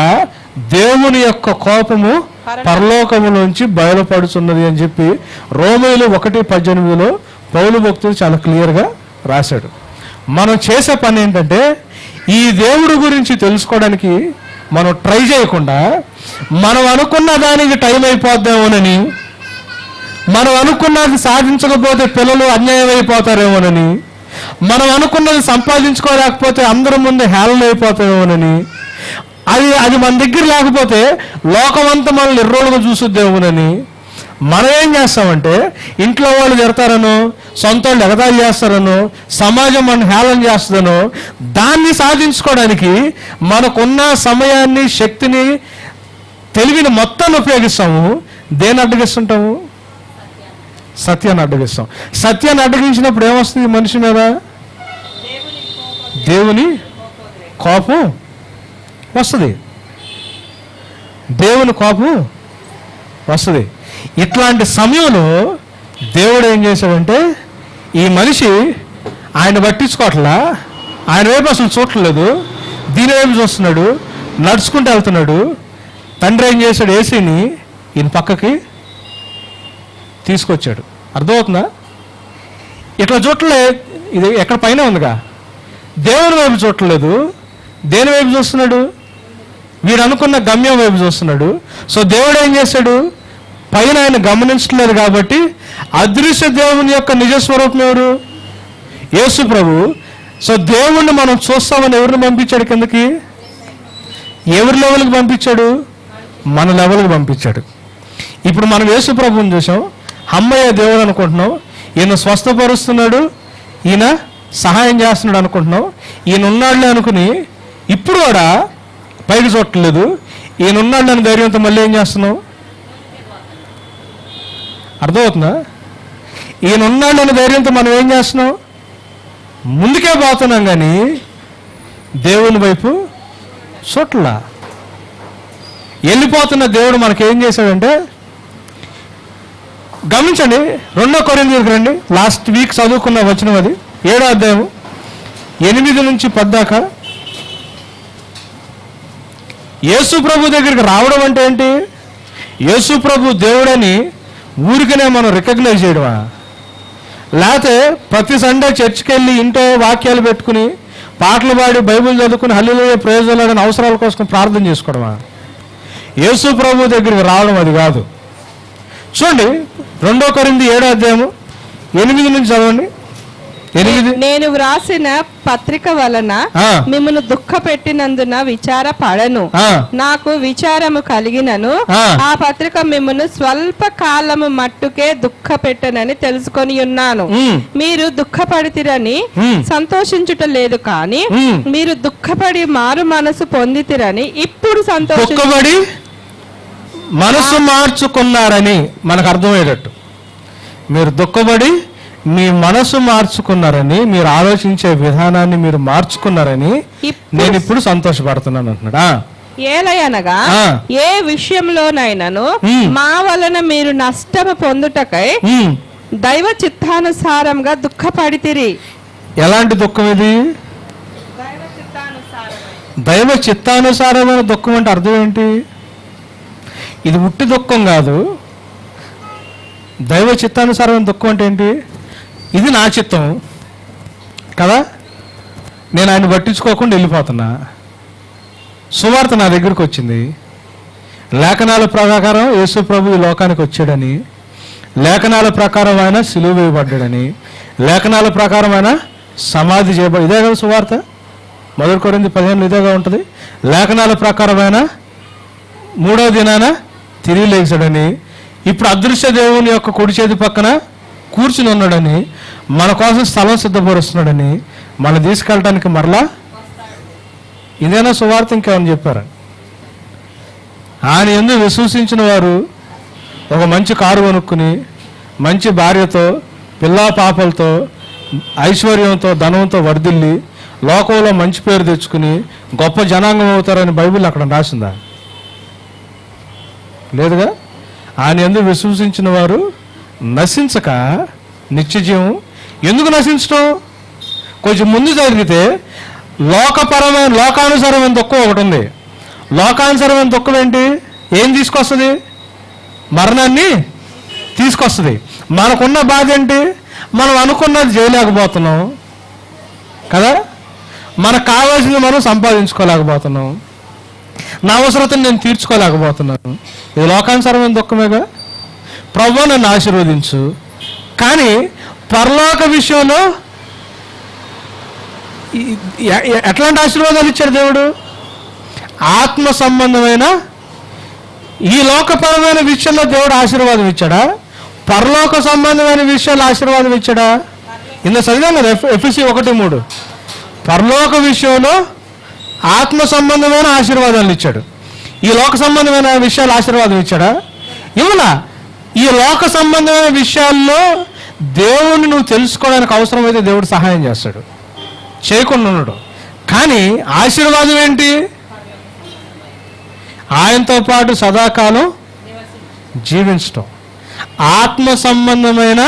దేవుని యొక్క కోపము పరలోకములోంచి బయలుపడుతున్నది అని చెప్పి రోమీయులు 1:18 పౌలు భక్తుడు చాలా క్లియర్గా రాశాడు. మనం చేసే పని ఏంటంటే, ఈ దేవుడి గురించి తెలుసుకోవడానికి మనం ట్రై చేయకుండా, మనం అనుకున్న దానికి టైం అయిపోద్దామోనని, మనం అనుకున్నది సాధించకపోతే పిల్లలు అన్యాయం అయిపోతారేమోనని, మనం అనుకున్నది సంపాదించుకోలేకపోతే అందరి ముందు హేళన అయిపోతామేమోనని, అది మన దగ్గర లేకపోతే లోకమంతా మనల్ని ఎర్రోలుగా చూసుద్దేమోనని మనం ఏం చేస్తామంటే, ఇంట్లో వాళ్ళు తిడతారనో, సొంత వాళ్ళు ఎగతాళి చేస్తారనో, సమాజం మనం హేళన చేస్తుందనో, దాన్ని సాధించుకోవడానికి మనకున్న సమయాన్ని, శక్తిని, తెలివిని మొత్తాన్ని ఉపయోగిస్తాము. దేన్ని అడ్డగిస్తుంటాము? సత్యాన్ని అడ్డగిస్తాం. సత్యాన్ని అడ్డగించినప్పుడు ఏమొస్తుంది మనిషి మీద? దేవుని కోపం వస్తుంది. దేవుని కోపం వస్తుంది. ఇట్లాంటి సమయంలో దేవుడు ఏం చేశాడంటే, ఈ మనిషి ఆయన పట్టించుకోవట్లా, ఆయన వైపు అసలు చూడట్లేదు, దీని వైపు చూస్తున్నాడు, నడుచుకుంటూ వెళ్తున్నాడు. తండ్రి ఏం చేశాడు? ఏసీని ఈయన పక్కకి తీసుకొచ్చాడు. అర్థమవుతుందా? ఇట్లా చూడలే, ఇది ఎక్కడ పైన ఉందిగా, దేవుని వైపు చూడట్లేదు, దేని వైపు చూస్తున్నాడు? వీడు అనుకున్న గమ్యం వైపు చూస్తున్నాడు. సో దేవుడు ఏం చేశాడు? పైన ఆయన గమనించట్లేదు కాబట్టి అదృశ్య దేవుని యొక్క నిజస్వరూపం ఎవరు? యేసు ప్రభు. సో దేవుణ్ణి మనం చూస్తామని ఎవరిని పంపించాడు కిందకి? ఎవరి లెవెల్కి పంపించాడు? మన లెవెల్కి పంపించాడు. ఇప్పుడు మనం యేసు ప్రభువుని చూసాం, అమ్మయ్య దేవుడు అనుకుంటున్నాం, ఈయన స్వస్థపరుస్తున్నాడు, ఈయన సహాయం చేస్తున్నాడు అనుకుంటున్నాం, ఈయన ఉన్నాడులే అనుకుని ఇప్పుడు కూడా పైకి చూడట్లేదు, ఈయన ఉన్నాడు అని ధైర్యంతో మళ్ళీ ఏం చేస్తున్నాం? అర్థమవుతుందా? ఈయన ఉన్నాడు అనే ధైర్యంతో మనం ఏం చేస్తున్నాం? ముందుకే పోతున్నాం కానీ దేవుని వైపు చూట్లా. వెళ్ళిపోతున్న దేవుడు మనకేం చేశాడంటే, గమనించండి, 2 కొరింథీయులకు రండి. లాస్ట్ వీక్ చదువుకున్న వచనం అది, 7వ అధ్యాయం 8 నుంచి 10 దాకా. యేసు ప్రభు దగ్గరికి రావడం అంటే ఏంటి? యేసు ప్రభు దేవుడని ఊరికనే మనం రికగ్నైజ్ చేయడమా? లేకపోతే ప్రతి సండే చర్చికి వెళ్ళి ఇంట్లో వాక్యాలు పెట్టుకుని పాటలు పాడి బైబిల్ చదువుకుని హల్లెలూయా ప్రైజ్ ది లార్డ్ అవసరాల కోసం ప్రార్థన చేసుకోవడమా? యేసు ప్రభు దగ్గరికి రావడం అది కాదు. చూడండి 2 కొరింథీ 7వ అధ్యాయం 8 నుంచి చదవండి. 8 నేను వ్రాసిన పత్రిక వలన ఆ. మిమ్మల్ని దుఃఖ పెట్టినందున విచార పడను. ఆ. నాకు విచారము కలిగినను ఆ. ఆ పత్రిక మిమ్మల్ని స్వల్ప కాలము మట్టుకే దుఃఖ పెట్టనని తెలుసుకొని ఉన్నాను. ఉమ్. మీరు దుఃఖపడితిరని ఉమ్. సంతోషించుట లేదు కానీ ఉమ్. మీరు దుఃఖపడి మారు మనసు పొందితిరని ఇప్పుడు దుఃఖపడి మనసు మార్చుకున్నారని మనకు అర్థమయ్యేటట్టు. మీరు దుఃఖపడి మీ మనసు మార్చుకున్నారని, మీరు ఆలోచించే విధానాన్ని మీరు మార్చుకున్నారని నేను ఇప్పుడు సంతోషపడుతున్నాను అంటున్నాడా. ఏలయనగా ఆ. ఏ విషయంలోనైనాను మా వలన మీరు నష్టము పొందుటకై ఉమ్. దైవ చిత్తానుసారంగా దుఃఖపడితిరి. ఎలాంటి దుఃఖం ఇది? దైవ చిత్తానుసారమైన దుఃఖం అంటే అర్థం ఏంటి? ఇది ఉట్టి దుఃఖం కాదు. దైవ చిత్తానుసారమైన దుఃఖం అంటే ఏంటి? ఇది నా చిత్తం కదా, నేను ఆయన పట్టించుకోకుండా వెళ్ళిపోతున్నా. సువార్త నా దగ్గరికి వచ్చింది, లేఖనాల ప్రకారం యేసు ప్రభు ఈ లోకానికి వచ్చాడని, లేఖనాల ప్రకారం ఆయన సిలువ వేయబడ్డాడని, లేఖనాల ప్రకారం ఆయన సమాధి చేయబడి, ఇదే కదా సువార్త. 1 కొరింథీ 15 ఇదేగా ఉంటుంది. లేఖనాల ప్రకారమైన 3వ దినాన తిరిగి లేచాడని, ఇప్పుడు అదృశ్య దేవుని యొక్క కుడి చేతి పక్కన కూర్చుని ఉన్నాడని, మన కోసం స్థలం సిద్ధపరుస్తున్నాడని, మనం తీసుకెళ్ళటానికి మరలా. ఇదేనా సువార్త? ఇంకేమని చెప్పారు? ఆయన యందు విశ్వసించిన వారు ఒక మంచి కారు కొనుక్కుని, మంచి భార్యతో, పిల్లా పాపలతో, ఐశ్వర్యంతో, ధనంతో వర్ధిల్లి లోకంలో మంచి పేరు తెచ్చుకుని గొప్ప జనాంగం అవుతారని బైబిల్ అక్కడ రాసిందా? లేదుగా. ఆయన యందు విశ్వసించిన వారు నశించక నిత్యజీవం. ఎందుకు నశించడం? కొంచెం ముందు జరిగితే లోకానుసారమైన దుఃఖం ఒకటి ఉంది. లోకానుసారమైన దుఃఖం ఏంటి? ఏం తీసుకొస్తుంది? మరణాన్ని తీసుకొస్తుంది. మనకున్న బాధ ఏంటి? మనం అనుకున్నది చేయలేకపోతున్నాం కదా, మనకు కావాల్సింది మనం సంపాదించుకోలేకపోతున్నాం, నా అవసరతను నేను తీర్చుకోలేకపోతున్నాను. ఇది లోకానుసారమైన దుఃఖమేగా. ప్రభువా నన్ను ఆశీర్వదించు. కానీ పరలోక విషయంలో ఎట్లాంటి ఆశీర్వాదాలు ఇచ్చాడు దేవుడు? ఆత్మ సంబంధమైన ఈ లోకపరమైన విషయంలో దేవుడు ఆశీర్వాదం ఇచ్చాడా? పరలోక సంబంధమైన విషయాలు ఆశీర్వాదం ఇచ్చాడా? ఇంత చదివాం కదా ఎఫెసీ 1:3. పరలోక విషయంలో ఆత్మ సంబంధమైన ఆశీర్వాదాలు ఇచ్చాడు. ఈ లోక సంబంధమైన విషయాలు ఆశీర్వాదం ఇచ్చాడా? ఇవ్వలా. ఈ లోక సంబంధమైన విషయాల్లో దేవుణ్ణి నువ్వు తెలుసుకోవడానికి అవసరమైతే దేవుడు సహాయం చేస్తాడు, చేయకుండా ఉన్నాడు. కానీ ఆశీర్వాదం ఏంటి? ఆయనతో పాటు సదాకాలం జీవించటం. ఆత్మ సంబంధమైన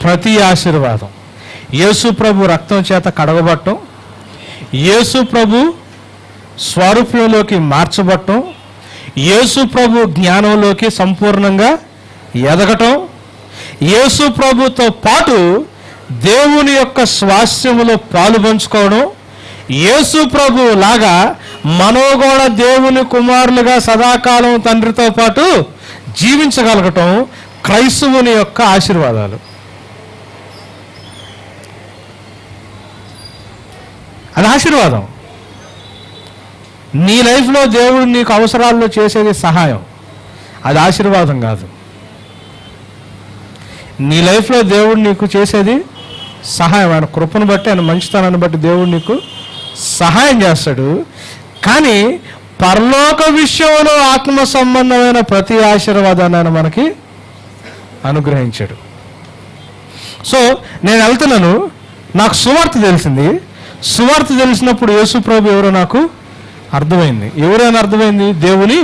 ప్రతి ఆశీర్వాదం, యేసు ప్రభు రక్తం చేత కడగబట్టం, యేసు ప్రభు స్వరూపంలోకి మార్చబట్టం, యేసు ప్రభు జ్ఞానంలోకి సంపూర్ణంగా ఎదగటం, యేసు ప్రభుతో పాటు దేవుని యొక్క స్వాస్థ్యములో పాలు పంచుకోవడం, యేసు ప్రభు లాగా మనోగోడ దేవుని కుమారులుగా సదాకాలం తండ్రితో పాటు జీవించగలగటం క్రైస్తవుని యొక్క ఆశీర్వాదాలు. అది ఆశీర్వాదం. నీ లైఫ్లో దేవుడు నీకు అవసరాల్లో చేసేది సహాయం, అది ఆశీర్వాదం కాదు. నీ లైఫ్లో దేవుడు నీకు చేసేది సహాయం. ఆయన కృపను బట్టి, ఆయన మంచితనాన్ని బట్టి దేవుడు నీకు సహాయం చేస్తాడు. కానీ పరలోక విషయంలో ఆత్మ సంబంధమైన ప్రతి ఆశీర్వాదాన్ని ఆయన మనకి అనుగ్రహించాడు. సో నేను వెళ్తున్నాను, నాకు సువార్త తెలిసింది. సువార్త తెలిసినప్పుడు యేసు ప్రభు ఎవరో నాకు అర్థమైంది. ఎవరైనా అర్థమైంది? దేవుని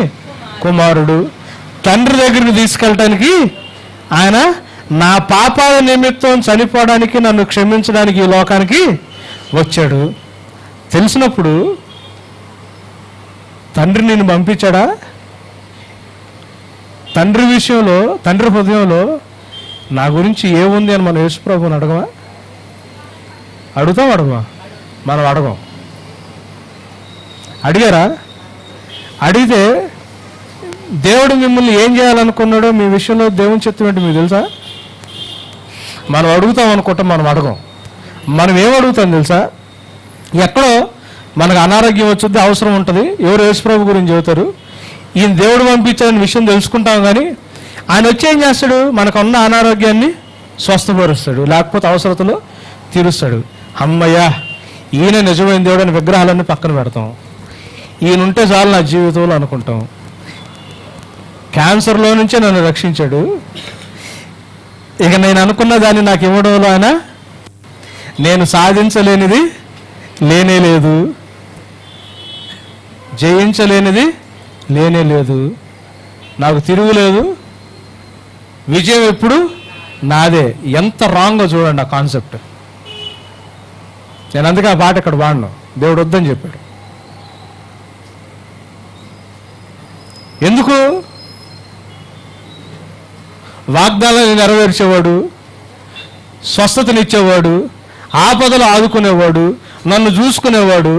కుమారుడు. తండ్రి దగ్గరికి తీసుకెళ్ళటానికి ఆయన నా పాపాల నిమిత్తం చనిపోవడానికి, నన్ను క్షమించడానికి ఈ లోకానికి వచ్చాడు. తెలిసినప్పుడు తండ్రి నిన్ను పంపించాడా? తండ్రి విషయంలో, తండ్రి హృదయంలో నా గురించి ఏముంది అని మనం యేసు ప్రభువుని అడగమా? అడగమా? మనం అడగం. అడిగారా? అడిగితే దేవుడు మిమ్మల్ని ఏం చేయాలనుకున్నాడో మీ విషయంలో దేవుని చిత్తం ఏంటి మీకు తెలుసా? మనం అడుగుతాం అనుకుంటాం, మనం అడగం. మనం ఏమడుగుతాం తెలుసా? ఎక్కడో మనకు అనారోగ్యం వచ్చుద్ది, అవసరం ఉంటుంది, ఎవరు యేసుప్రభు గురించి చెబుతారు, ఈయన దేవుడు పంపించాలని విషయం తెలుసుకుంటాం. కానీ ఆయన వచ్చి ఏం చేస్తాడు? మనకున్న అనారోగ్యాన్ని స్వస్థపరుస్తాడు, లేకపోతే అవసరతలో తీరుస్తాడు. అమ్మయ్యా, ఈయన నిజమైన దేవుడు అని విగ్రహాలన్నీ పక్కన పెడతాం. ఈయన ఉంటే చాలు నా జీవితంలో అనుకుంటాం. క్యాన్సర్లో నుంచే నన్ను రక్షించాడు, ఇక నేను అనుకున్న దాన్ని నాకు ఇవ్వడంలో ఆయన నేను సాధించలేనిది లేనే లేదు, జయించలేనిది లేనే లేదు, నాకు తిరుగులేదు, విజయం ఎప్పుడు నాదే. ఎంత రాంగో చూడండి ఆ కాన్సెప్ట్. నేను అందుకే ఆ పాట ఇక్కడ వాడను, దేవుడు వద్దని చెప్పాడు. ఎందుకు? వాగ్దానాన్ని నెరవేర్చేవాడు, స్వస్థతనిచ్చేవాడు, ఆపదలు ఆదుకునేవాడు, నన్ను చూసుకునేవాడు,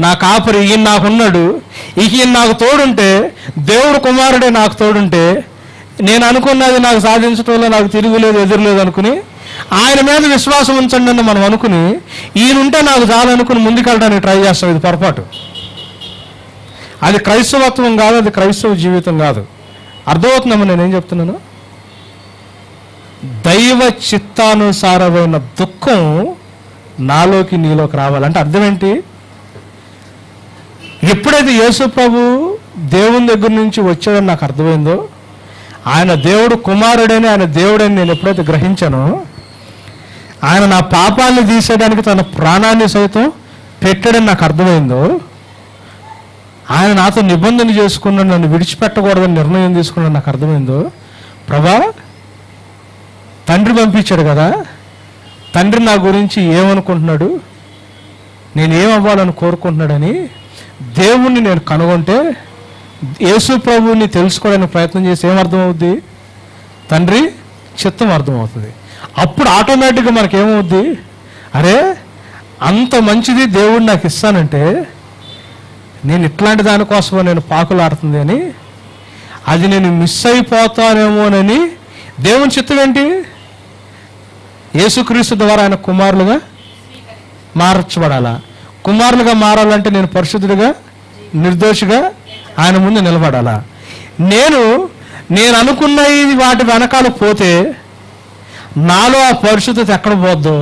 నా కాపరి, ఈయన నాకున్నాడు. ఈయన నాకు తోడుంటే, దేవుడు కుమారుడే నాకు తోడుంటే, నేను అనుకున్నది నాకు సాధించడంలో నాకు తిరుగులేదు, ఎదురులేదు అనుకుని ఆయన మీద విశ్వాసం ఉంచండి అని మనం అనుకుని, ఈయనుంటే నాకు చాలనుకుని ముందుకెళ్ళడానికి ట్రై చేస్తాం. ఇది పొరపాటు. అది క్రైస్తవత్వం కాదు, అది క్రైస్తవ జీవితం కాదు. అర్థమవుతుందమ్మా నేనేం చెప్తున్నాను? దైవ చిత్తానుసారమైన దుఃఖం నాలోకి నీలోకి రావాలంటే అర్థం ఏంటి? ఎప్పుడైతే యేసు ప్రభు దేవుని దగ్గర నుంచి వచ్చాడని నాకు అర్థమైందో, ఆయన దేవుడు కుమారుడని, ఆయన దేవుడని నేను ఎప్పుడైతే గ్రహించానో, ఆయన నా పాపాన్ని తీసేయడానికి తన ప్రాణాన్ని సైతం పెట్టాడని నాకు అర్థమైందో, ఆయన నాతో నిబంధన చేసుకున్నాడు, నన్ను విడిచిపెట్టకూడదని నిర్ణయం తీసుకున్నాడు నాకు అర్థమైందో, ప్రభా తండ్రి పంపించాడు కదా, తండ్రి నా గురించి ఏమనుకుంటున్నాడు, నేను ఏమవ్వాలని కోరుకుంటున్నాడని దేవుణ్ణి నేను కనుగొంటే, యేసు ప్రభువుని తెలుసుకోవడానికి ప్రయత్నం చేసి ఏమర్థమవుద్ది? తండ్రి చిత్తం అర్థమవుతుంది. అప్పుడు ఆటోమేటిక్గా మనకేమవుద్ది? అరే అంత మంచిది దేవుడు నాకు ఇస్తానంటే, నేను ఇట్లాంటి దానికోసమో నేను పాకులాడుతుంది అని, అది నేను మిస్ అయిపోతానేమోనని దేవుని చిత్తం ఏంటి? యేసుక్రీస్తు ద్వారా ఆయన కుమారులుగా మార్చబడాలా. కుమారులుగా మారాలంటే నేను పరిశుద్ధుడిగా, నిర్దోషిగా ఆయన ముందు నిలబడాలా. నేను అనుకున్న వాటి వెనకాల పోతే నాలో ఆ పరిశుద్ధత ఎక్కడ పోద్దో,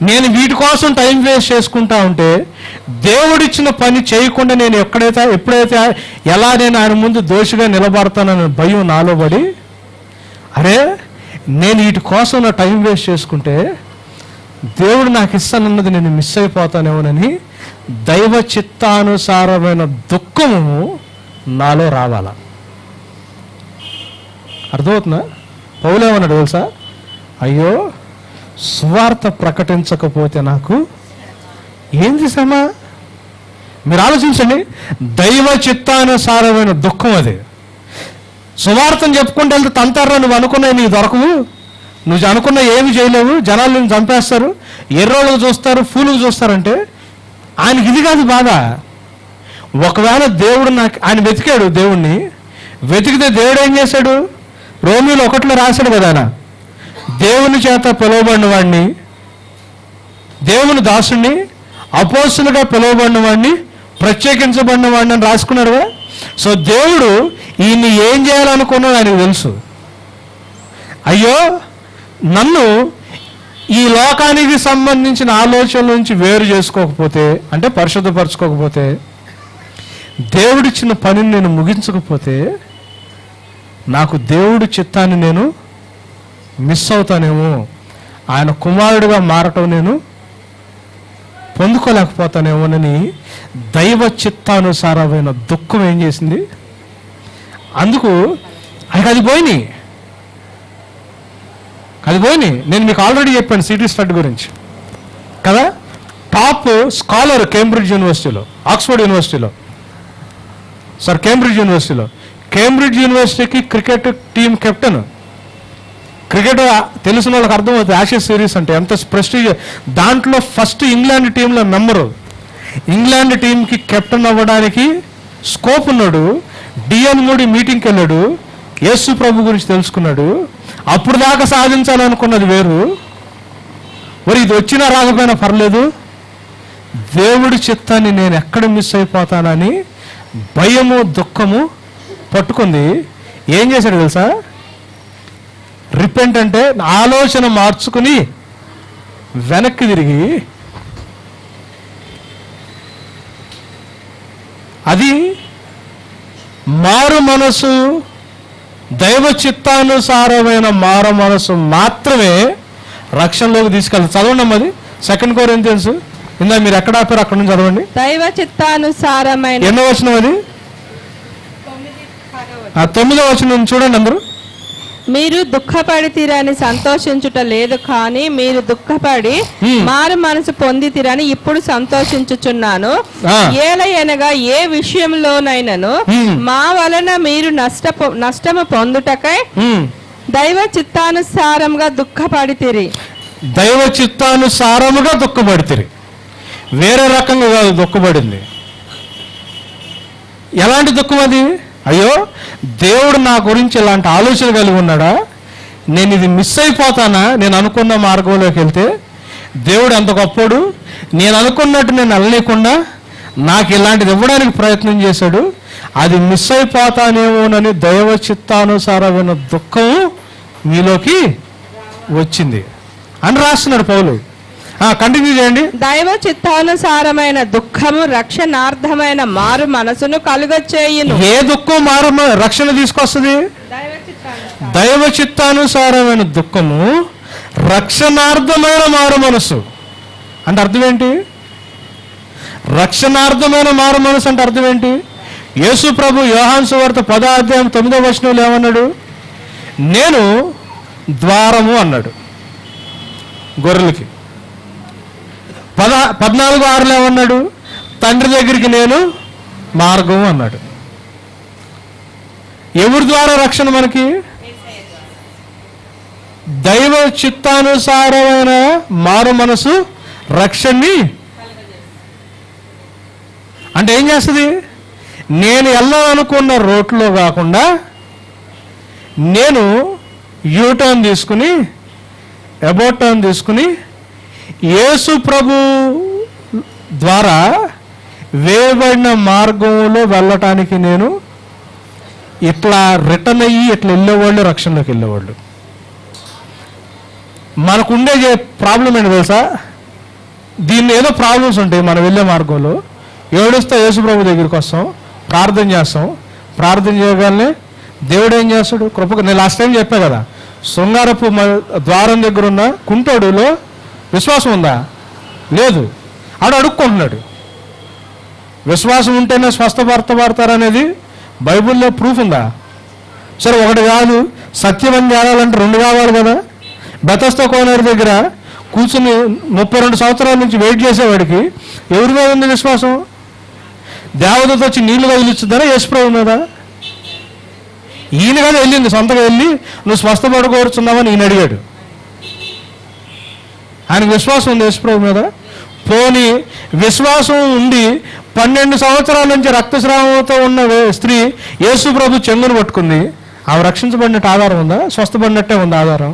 నేను వీటి కోసం టైం వేస్ట్ చేసుకుంటా ఉంటే, దేవుడిచ్చిన పని చేయకుండా నేను ఎప్పుడైతే ఎలా నేను ఆయన ముందు దోషిగా నిలబడతానన్న భయం నాలో పడి, అరే నేను వీటి కోసం నా టైం వేస్ట్ చేసుకుంటే దేవుడు నాకు ఇస్తానన్నది నేను మిస్ అయిపోతానేమోనని దైవ చిత్తానుసారమైన దుఃఖము నాలో రావాల. అర్థమవుతుందా? పౌలేమన్నాడు తెలుసా? అయ్యో సువార్త ప్రకటించకపోతే నాకు ఏంది శ్రమ. మీరు ఆలోచించండి, దైవ చిత్తానుసారమైన దుఃఖం అది. సువార్తను చెప్పుకుంటూ వెళ్తే తంతారా, నువ్వు అనుకున్నవి నీకు దొరకవు, నువ్వు అనుకున్న ఏమి చేయలేవు, జనాలు నేను చంపేస్తారు, ఎర్రోళ్ళకు చూస్తారు, ఫూలుకు చూస్తారంటే ఆయనకి ఇది కాదు బాధ. ఒకవేళ దేవుడు ఆయన వెతికాడు, దేవుణ్ణి వెతికితే దేవుడు ఏం చేశాడు? రోమీలు 1 రాశాడు కదా, ఆయన దేవుని చేత పిలువబడిన వాడిని, దేవుని దాసుని, అపోస్తులుగా పిలువబడిన వాడిని, ప్రత్యేకించబడిన వాడిని అని రాసుకున్నాడుగా. సో దేవుడు ఈయన్ని ఏం చేయాలనుకున్నాడు ఆయనకు తెలుసు. అయ్యో నన్ను ఈ లోకానికి సంబంధించిన ఆలోచనల నుంచి వేరు చేసుకోకపోతే, అంటే పరిశుద్ధపరచుకోకపోతే, దేవుడిచ్చిన పనిని నేను ముగించకపోతే, నాకు దేవుడి చిత్తాన్ని నేను మిస్ అవుతానేమో, ఆయన కుమారుడిగా మారటం నేను పొందుకోలేకపోతానేమోనని దైవ చిత్తానుసారమైన దుఃఖం ఏం చేసింది? అందుకు అది పోయినాయి. నేను మీకు ఆల్రెడీ చెప్పాను సిటీ స్టడ్ గురించి కదా. టాప్ స్కాలర్ కేంబ్రిడ్జ్ యూనివర్సిటీలో, ఆక్స్ఫర్డ్ యూనివర్సిటీలో, కేంబ్రిడ్జ్ యూనివర్సిటీకి క్రికెట్ టీం కెప్టెన్. క్రికెట్ తెలిసిన వాళ్ళకి అర్థమవుతుంది, యాషెస్ సిరీస్ అంటే ఎంత ప్రెస్టీజ్. దాంట్లో ఫస్ట్ ఇంగ్లాండ్ టీంలో మెంబరు. ఇంగ్లాండ్ టీంకి కెప్టెన్ అవ్వడానికి స్కోప్ ఉన్నాడు. డిఎన్ మోడీ మీటింగ్కి వెళ్ళాడు, యేసు ప్రభు గురించి తెలుసుకున్నాడు. అప్పుడు దాకా సాధించాలనుకున్నది వేరు, మరి ఇది వచ్చినా రాకపోయినా పర్లేదు, దేవుడి చిత్తాన్ని నేను ఎక్కడ మిస్ అయిపోతానని భయము దుఃఖము పట్టుకుంది. ఏం చేశాడు తెలుసా? రిపెంట్ అంటే ఆలోచన మార్చుకుని వెనక్కి తిరిగి, అది మారు మనసు, దైవ చిత్తానుసారమైన మారు మనసు మాత్రమే రక్షణలోకి తీసుకెళ్తారు. చదవండి అమ్మది 2 కొరింథీయులు. ఇందా మీరు ఎక్కడ ఆపారు అక్కడ నుంచి చదవండి. దైవ చిత్తానుసారమైన ఎన్నో వచనం అది? 9వ వచనం చూడండి అందరూ. మీరు దుఃఖపడితిరని సంతోషించుట లేదు, కానీ మీరు దుఃఖపడి మారు మనసు పొందితిరని ఇప్పుడు సంతోషించుచున్నాను. ఏలయనగా ఏ విషయంలోనైనను మా వలన మీరు నష్టము పొందుటకై దైవ చిత్తానుసారంగా దుఃఖపడితిరి. దైవ చిత్తానుసారముగా దుఃఖపడితిరి, వేరే రకంగా కాదు దుఃఖపడింది. ఎలాంటి దుఃఖం అది? అయ్యో, దేవుడు నా గురించి ఇలాంటి ఆలోచన కలిగి ఉన్నాడా? నేను ఇది మిస్ అయిపోతానా? నేను అనుకున్న మార్గంలోకి వెళ్తే దేవుడు ఎంత గొప్పడు, నేను అనుకున్నట్టు నేను వెళ్ళలేకుండా నాకు ఇలాంటిది ఇవ్వడానికి ప్రయత్నం చేశాడు, అది మిస్ అయిపోతానేమోనని దైవ చిత్తానుసారమైన దుఃఖం మీలోకి వచ్చింది అని రాస్తున్నాడు పౌలు. కంటిన్యూ చేయండి. దైవ చిత్తానుసారమైన దుఃఖము రక్షణార్థమైన మారు మనసును కలుగచేయును. ఏ దుఃఖం మారు రక్షణ తీసుకొస్తుంది? దైవ చిత్తానుసారమైన దుఃఖము రక్షణార్థమైన మారు మనసు. అంటే అర్థం ఏంటి? రక్షణార్థమైన మారు మనసు అంటే అర్థం ఏంటి? యేసు ప్రభు యోహాను సువార్త 10వ అధ్యాయం 9వ వచనంలో ఏమన్నాడు? నేను ద్వారము అన్నాడు గొర్రెలకి. 14:6 ఏమన్నాడు? తండ్రి దగ్గరికి నేను మార్గం అన్నాడు. ఎవరి ద్వారా రక్షణ మనకి? దైవ చిత్తానుసారమైన మారు మనసు రక్షణని అంటే ఏం చేస్తుంది? నేను వెళ్ళాలనుకున్న రోడ్లో కాకుండా నేను యూటర్న్ తీసుకుని, అబౌట్ టర్న్ తీసుకుని యేసు ప్రభు ద్వారా వేయబడిన మార్గంలో వెళ్ళటానికి నేను ఇట్లా రిటర్న్ అయ్యి ఇట్లా వెళ్ళేవాళ్ళు రక్షణలోకి వెళ్ళేవాళ్ళు. మనకుండే ప్రాబ్లం ఏంటి తెలుసా? దీన్ని ఏదో ప్రాబ్లమ్స్ ఉంటాయి మనం వెళ్ళే మార్గంలో. ఏడుస్తే యేసు ప్రభు దగ్గరికి వస్తాం, ప్రార్థన చేస్తాం. ప్రార్థన చేయగానే దేవుడు ఏం చేస్తాడు? కృపగా. నేను లాస్ట్ టైం చెప్పా కదా, శృంగారపు ద్వారం దగ్గర ఉన్న కుంటోడులో విశ్వాసం ఉందా? లేదు. ఆడు అడుక్కుంటున్నాడు. విశ్వాసం ఉంటేనే స్వస్థపడతారనేది బైబిల్లో ప్రూఫ్ ఉందా? సరే, ఒకటి కాదు, సత్యం చేయాలంటే 2 కావాలి కదా. బెతస్దా కోనేరు దగ్గర కూర్చుని 32 సంవత్సరాల నుంచి వెయిట్ చేసేవాడికి ఎవరి మీద ఉంది విశ్వాసం? దేవదూత వచ్చి నీళ్లు వదిలిచ్చుద్దారా యేసుప్రభు మీద? ఈయన కదా వెళ్ళింది, సొంతగా వెళ్ళి నువ్వు స్వస్థపడకూర్చున్నావని ఈయన అడిగాడు. ఆయనకు విశ్వాసం ఉంది యేసుప్రభు మీద. పోనీ విశ్వాసం ఉండి 12 సంవత్సరాల నుంచి రక్తస్రావంతో ఉన్న స్త్రీ యేసుప్రభు చెంగును పట్టుకుంది. ఆమె రక్షించబడినట్టు ఆధారం ఉందా? స్వస్థపడినట్టే ఉంది ఆధారం.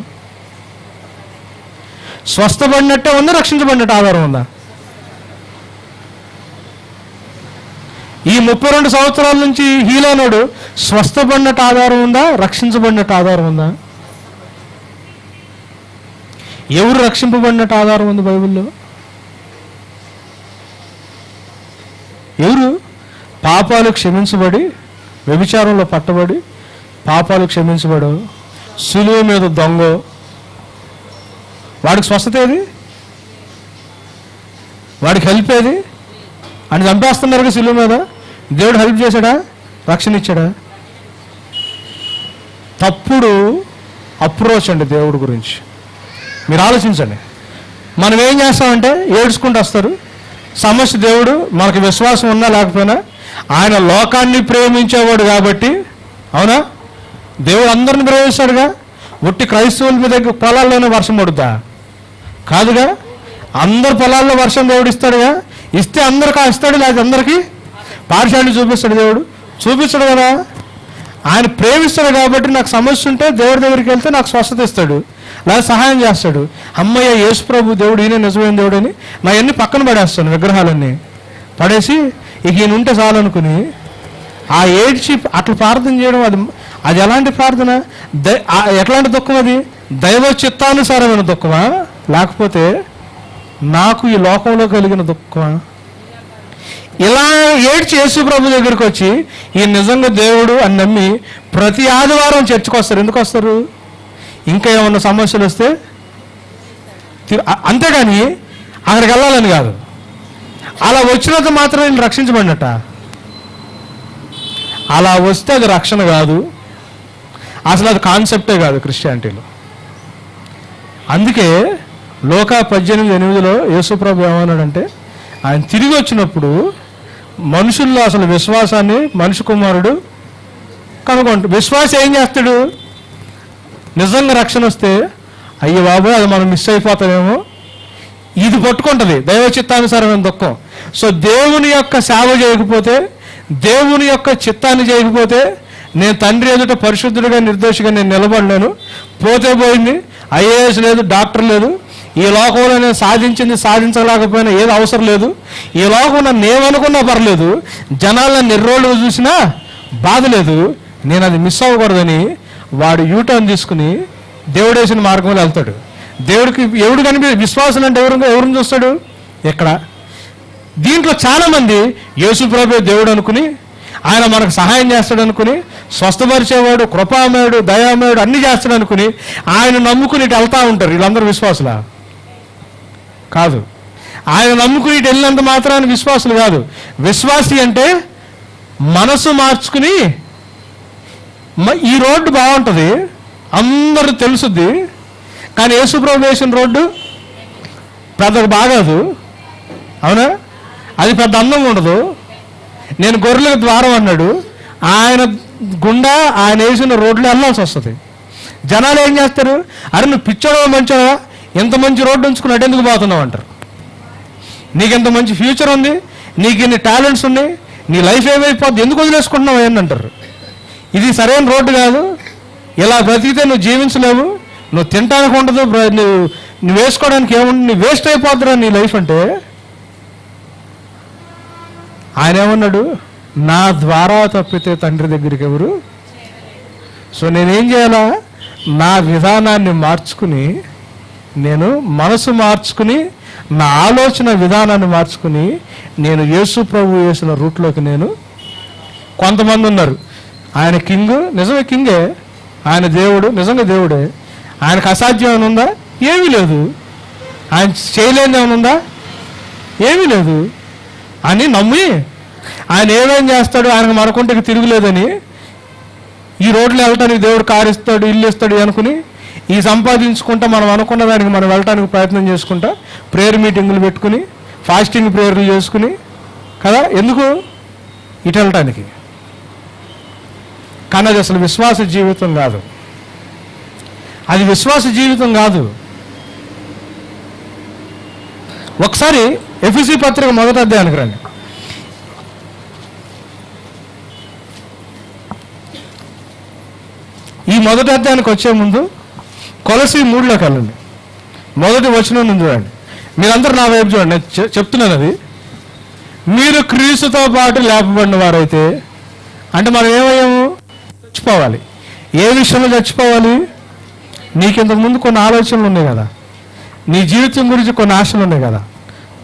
స్వస్థపడినట్టే ఉంది, రక్షించబడినట్టు ఆధారం ఉందా? ఈ 32 సంవత్సరాల నుంచి హీలైనడు స్వస్థపడినట్టు ఆధారం ఉందా? రక్షించబడినట్టు ఆధారం ఉందా? ఎవరు రక్షింపబడినట్టు ఆధారం ఉంది బైబిల్లో? ఎవరు? పాపాలు క్షమించబడి, వ్యభిచారంలో పట్టబడి పాపాలు క్షమించబడు, సిలువ మీద దొంగ, వాడికి స్వస్థత ఏది? వాడికి హెల్ప్ ఏది? అని చంపేస్తున్నారు సిలువ మీద. దేవుడు హెల్ప్ చేశాడా? రక్షణ ఇచ్చాడా? తప్పుడు అప్రోచ్ అండి దేవుడి గురించి. మీరు ఆలోచించండి. మనం ఏం చేస్తామంటే ఏడ్చుకుంటూ వస్తారు. సమస్య దేవుడు మనకు విశ్వాసం ఉన్నా లేకపోయినా ఆయన లోకాన్ని ప్రేమించేవాడు కాబట్టి, అవునా? దేవుడు అందరిని ప్రేమిస్తాడుగా. ఒట్టి క్రైస్తవుల మీద పొలాల్లోనే వర్షం పడుద్దా? కాదుగా. అందరి పొలాల్లో వర్షం దేవుడు ఇస్తాడుగా. ఇస్తే అందరికి ఇస్తాడు, లేకపోతే అందరికీ పార్షాలిటీ చూపిస్తాడు దేవుడు? చూపిస్తాడు కదా. ఆయన ప్రేమిస్తాడు కాబట్టి నాకు సమస్య ఉంటే దేవుడి దగ్గరికి వెళ్తే నాకు స్వస్థత ఇస్తాడు, లేదా సహాయం చేస్తాడు. అమ్మయ్య యేసు ప్రభు దేవుడు, ఈయన నిజమైన దేవుడు అని నా అన్ని పక్కన పడేస్తాను, విగ్రహాలన్నీ పడేసి ఇక ఈయన ఉంటే చాలనుకుని ఆ ఏడ్చి అట్లా ప్రార్థన చేయడం, అది ఎలాంటి ప్రార్థన? ఎట్లాంటి దుఃఖం అది? దైవ చిత్తానుసారమైన దుఃఖమా, లేకపోతే నాకు ఈ లోకంలో కలిగిన దుఃఖమా? ఇలా ఏడ్చి యేసు ప్రభు దగ్గరికి వచ్చి ఈ నిజంగా దేవుడు అని నమ్మి ప్రతి ఆదివారం చర్చకు వస్తారు. ఎందుకు వస్తారు? ఇంకా ఏమన్నా సమస్యలు వస్తే అంతేగాని అక్కడికి వెళ్ళాలని కాదు. అలా వచ్చినంత మాత్రం నేను రక్షించబడినట్ట? అలా వస్తే అది రక్షణ కాదు, అసలు అది కాన్సెప్టే కాదు క్రిస్టియానిటీలో. అందుకే లోకా 18:8 యేసుప్రభు ఏమన్నాడంటే, ఆయన తిరిగి వచ్చినప్పుడు మనుషుల్లో అసలు విశ్వాసాన్ని మనిషి కుమారుడు కనుగొంటాడు. విశ్వాసం ఏం చేస్తాడు? నిజంగా రక్షణ వస్తే అయ్యో బాబు అది మనం మిస్ అయిపోతామేమో, ఇది పట్టుకుంటుంది దైవ చిత్తానుసారమైన దుఃఖం. సో దేవుని యొక్క సేవ చేయకపోతే, దేవుని యొక్క చిత్తాన్ని చేయకపోతే నేను తండ్రి ఎదుట పరిశుద్ధుడిగా నిర్దోషిగా నేను నిలబడలేను. పోతే పోయింది, ఐఏఎస్ లేదు, డాక్టర్ లేదు, ఈ లోకంలో నేను సాధించింది సాధించలేకపోయినా ఏది అవసరం లేదు, ఈ లోకం నన్ను ఏమనుకున్నా పర్లేదు, జనాలను నిర్రోళ్ళు చూసినా బాధ లేదు, నేను అది మిస్ అవ్వకూడదని వాడు యూటర్న్ తీసుకుని దేవుడు వేసిన మార్గంలో వెళ్తాడు. దేవుడికి ఎవడు విశ్వాసం అంటే ఎవరిని చూస్తాడు? ఎక్కడ? దీంట్లో చాలామంది యేసు ప్రభువే దేవుడు అనుకుని, ఆయన మనకు సహాయం చేస్తాడు అనుకుని, స్వస్థపరిచేవాడు, కృపామయుడు, దయామయుడు అన్ని చేస్తాడు అనుకుని ఆయన నమ్ముకుని ఇటు వెళ్తూ ఉంటారు. వీళ్ళందరూ విశ్వాసులా? కాదు. ఆయన నమ్ముకుని ఇటు వెళ్ళినంత మాత్రాన్ని విశ్వాసులు కాదు. విశ్వాసి అంటే మనసు మార్చుకుని ఈ రోడ్డు బాగుంటుంది, అందరూ తెలుసుద్ది, కానీ యేసుప్రభు వేసిన రోడ్డు పెద్దగా బాగాదు, అవునా? అది పెద్ద అందంగా ఉండదు. నేను గొర్రెలకు ద్వారం అన్నాడు, ఆయన గుండా ఆయన వేసిన రోడ్లు వెళ్ళాల్సి వస్తుంది. జనాలు ఏం చేస్తారు? అరే నువ్వు పిచ్చోడో మంచోడా, ఎంత మంచి రోడ్డు ఉంచుకున్నట్టు ఎందుకు పోతున్నావు అంటారు. నీకెంత మంచి ఫ్యూచర్ ఉంది, నీకు ఇన్ని టాలెంట్స్ ఉన్నాయి, నీ లైఫ్ ఏమైపోద్ది, ఎందుకు వదిలేసుకుంటున్నావు అని అంటారు. ఇది సరైన రోడ్డు కాదు, ఇలా బ్రతికితే నువ్వు జీవించలేవు, నువ్వు తినడానికి ఉండదు, నువ్వు వేసుకోవడానికి ఏముంది, నువ్వు వేస్ట్ అయిపోద్దురా నీ లైఫ్ అంటే. ఆయన ఏమన్నాడు? నా ద్వారా తప్పితే తండ్రి దగ్గరికి ఎవరు? సో నేనేం చేయాలా? నా విధానాన్ని మార్చుకుని, నేను మనసు మార్చుకుని, నా ఆలోచన విధానాన్ని మార్చుకుని, నేను యేసు ప్రభు వేసిన రూట్లోకి నేను. కొంతమంది ఉన్నారు, ఆయన కింగ్, నిజమే కింగే, ఆయన దేవుడు, నిజంగా దేవుడే, ఆయనకు అసాధ్యం ఏమైనా ఉందా? ఏమీ లేదు. ఆయన చేయలేని ఏమైనా ఉందా? ఏమీ లేదు అని నమ్మి ఆయన ఏమేం చేస్తాడు, ఆయనకు మనకుంటే తిరుగులేదని ఈ రోడ్లు వెళ్ళటానికి దేవుడు కారు ఇస్తాడు, ఇల్లు ఇస్తాడు అనుకుని ఈ సంపాదించుకుంటా మనం అనుకున్న దానికి మనం వెళ్ళటానికి ప్రయత్నం చేసుకుంటా ప్రేయర్ మీటింగులు పెట్టుకుని ఫాస్టింగ్ ప్రేయర్లు చేసుకుని కదా, ఎందుకు? ఇటు వెళ్ళటానికి. కానీ అది అసలు విశ్వాస జీవితం కాదు, అది విశ్వాస జీవితం కాదు. ఒకసారి ఎఫెసీ పత్రిక 1వ అధ్యాయానికి రండి. ఈ 1వ అధ్యాయానికి వచ్చే ముందు కొలసీ 3లోకి వెళ్ళండి. 1వ వచనం నుంచి చూడండి. మీరందరూ నా వైపు చూడండి, నేను చెప్తున్నాను అది. మీరు క్రీస్తుతో పాటు లేపబడిన వారైతే, అంటే మనం ఏమయ్యాము? చచ్చిపోవాలి. ఏ విషయంలో చచ్చిపోవాలి? నీకు ఇంతకుముందు కొన్ని ఆలోచనలు ఉన్నాయి కదా, నీ జీవితం గురించి కొన్ని ఆశలు ఉన్నాయి కదా,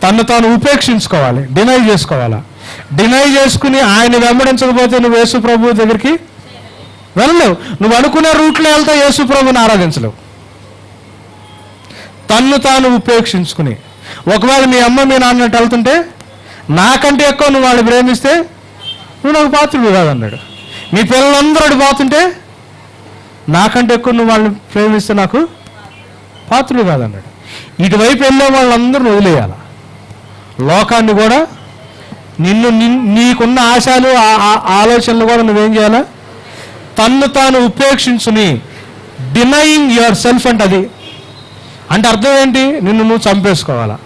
తను తాను ఉపేక్షించుకోవాలి, డినై చేసుకోవాలా. డినై చేసుకుని ఆయన వెంబడించకపోతే నువ్వు యేసు ప్రభు దగ్గరికి వెళ్ళలేవు. నువ్వు అనుకునే రూట్లో వెళ్తే యేసు ప్రభుని ఆరాధించలేవు. తన్ను తాను ఉపేక్షించుకుని, ఒకవేళ మీ అమ్మ మీ నాన్నట్టు వెళ్తుంటే నాకంటే ఎక్కువ నువ్వు వాళ్ళు ప్రేమిస్తే నువ్వు నాకు పాత్రుడు కాదన్నాడు. మీ పిల్లలందరూ పోతుంటే నాకంటే ఎక్కువ నువ్వు వాళ్ళని ప్రేమిస్తే నాకు పాత్రుడు కాదన్నాడు. ఇటువైపు వెళ్ళే వాళ్ళందరూ వదిలేయాల. లోకాన్ని కూడా, నీకున్న ఆశలు ఆలోచనలు కూడా నువ్వేం చేయాలా? తన్ను తాను ఉపేక్షించుని, డినయింగ్ యువర్ సెల్ఫ్ అంటే అది. అంటే అర్థం ఏంటి? నిన్ను నువ్వు చంపేసుకోవాలా.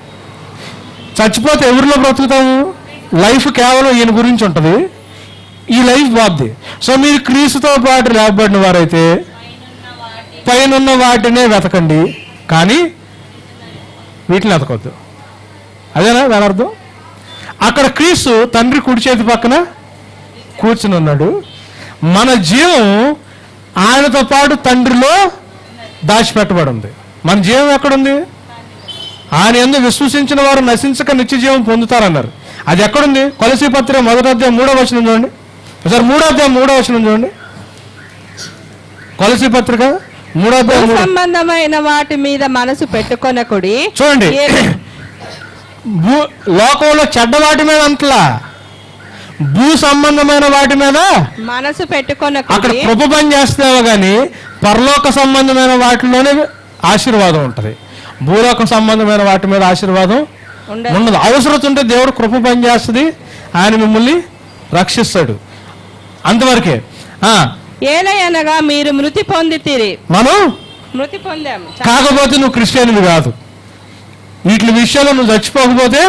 చచ్చిపోతే ఎవరిలో బ్రతుకుతావు? లైఫ్ కేవలం ఈయన గురించి ఉంటుంది, ఈ లైఫ్ బాబ్ది. సో మీరు క్రీస్తుతో పాటు లేపబడిన వారైతే పైనున్న వాటినే వెతకండి, కానీ వీటిని వెతకొద్దు. అదేనా దాని అర్థం? అక్కడ క్రీస్తు తండ్రి కుడి చేతి పక్కన కూర్చుని ఉన్నాడు. మన జీవం ఆయనతో పాటు తండ్రిలో దాచిపెట్టబడి ఉంది. మన జీవం ఎక్కడుంది? ఆయన యందు విశ్వసించిన వారు నశించక నిత్య జీవం పొందుతారన్నారు. అది ఎక్కడుంది? కొలసీ పత్రిక 1:3 చూడండి. ఒకసారి 3:3 చూడండి. కొలసీ పత్రిక 3:3 సంబంధమైన వాటి మీద మనసు పెట్టుకొనకుడి. చూడండి, లోకంలో చెడ్డ వాటి మీద అంతలా, భూ సంబంధమైన వాటి మీద మనసు అక్కడ పెట్టుకొనకుడి. కృప పని చేస్తావో కానీ పరలోక సంబంధమైన వాటిలోనే ఆశీర్వాదం ఉంటుంది. భూలోక సంబంధమైన వాటి మీద ఆశీర్వాదం ఉండదు. అవసరం ఉంటే దేవుడు కృప పని చేస్తుంది, ఆయన మిమ్మల్ని రక్షిస్తాడు, అంతవరకే. ఏలయనగా మీరు మృతి పొందితిరి. మనం మృతి పొందాము, కాకపోతే నువ్వు క్రిస్టియన్వి కాదు. వీటి విషయంలో నువ్వు చచ్చిపోకపోతే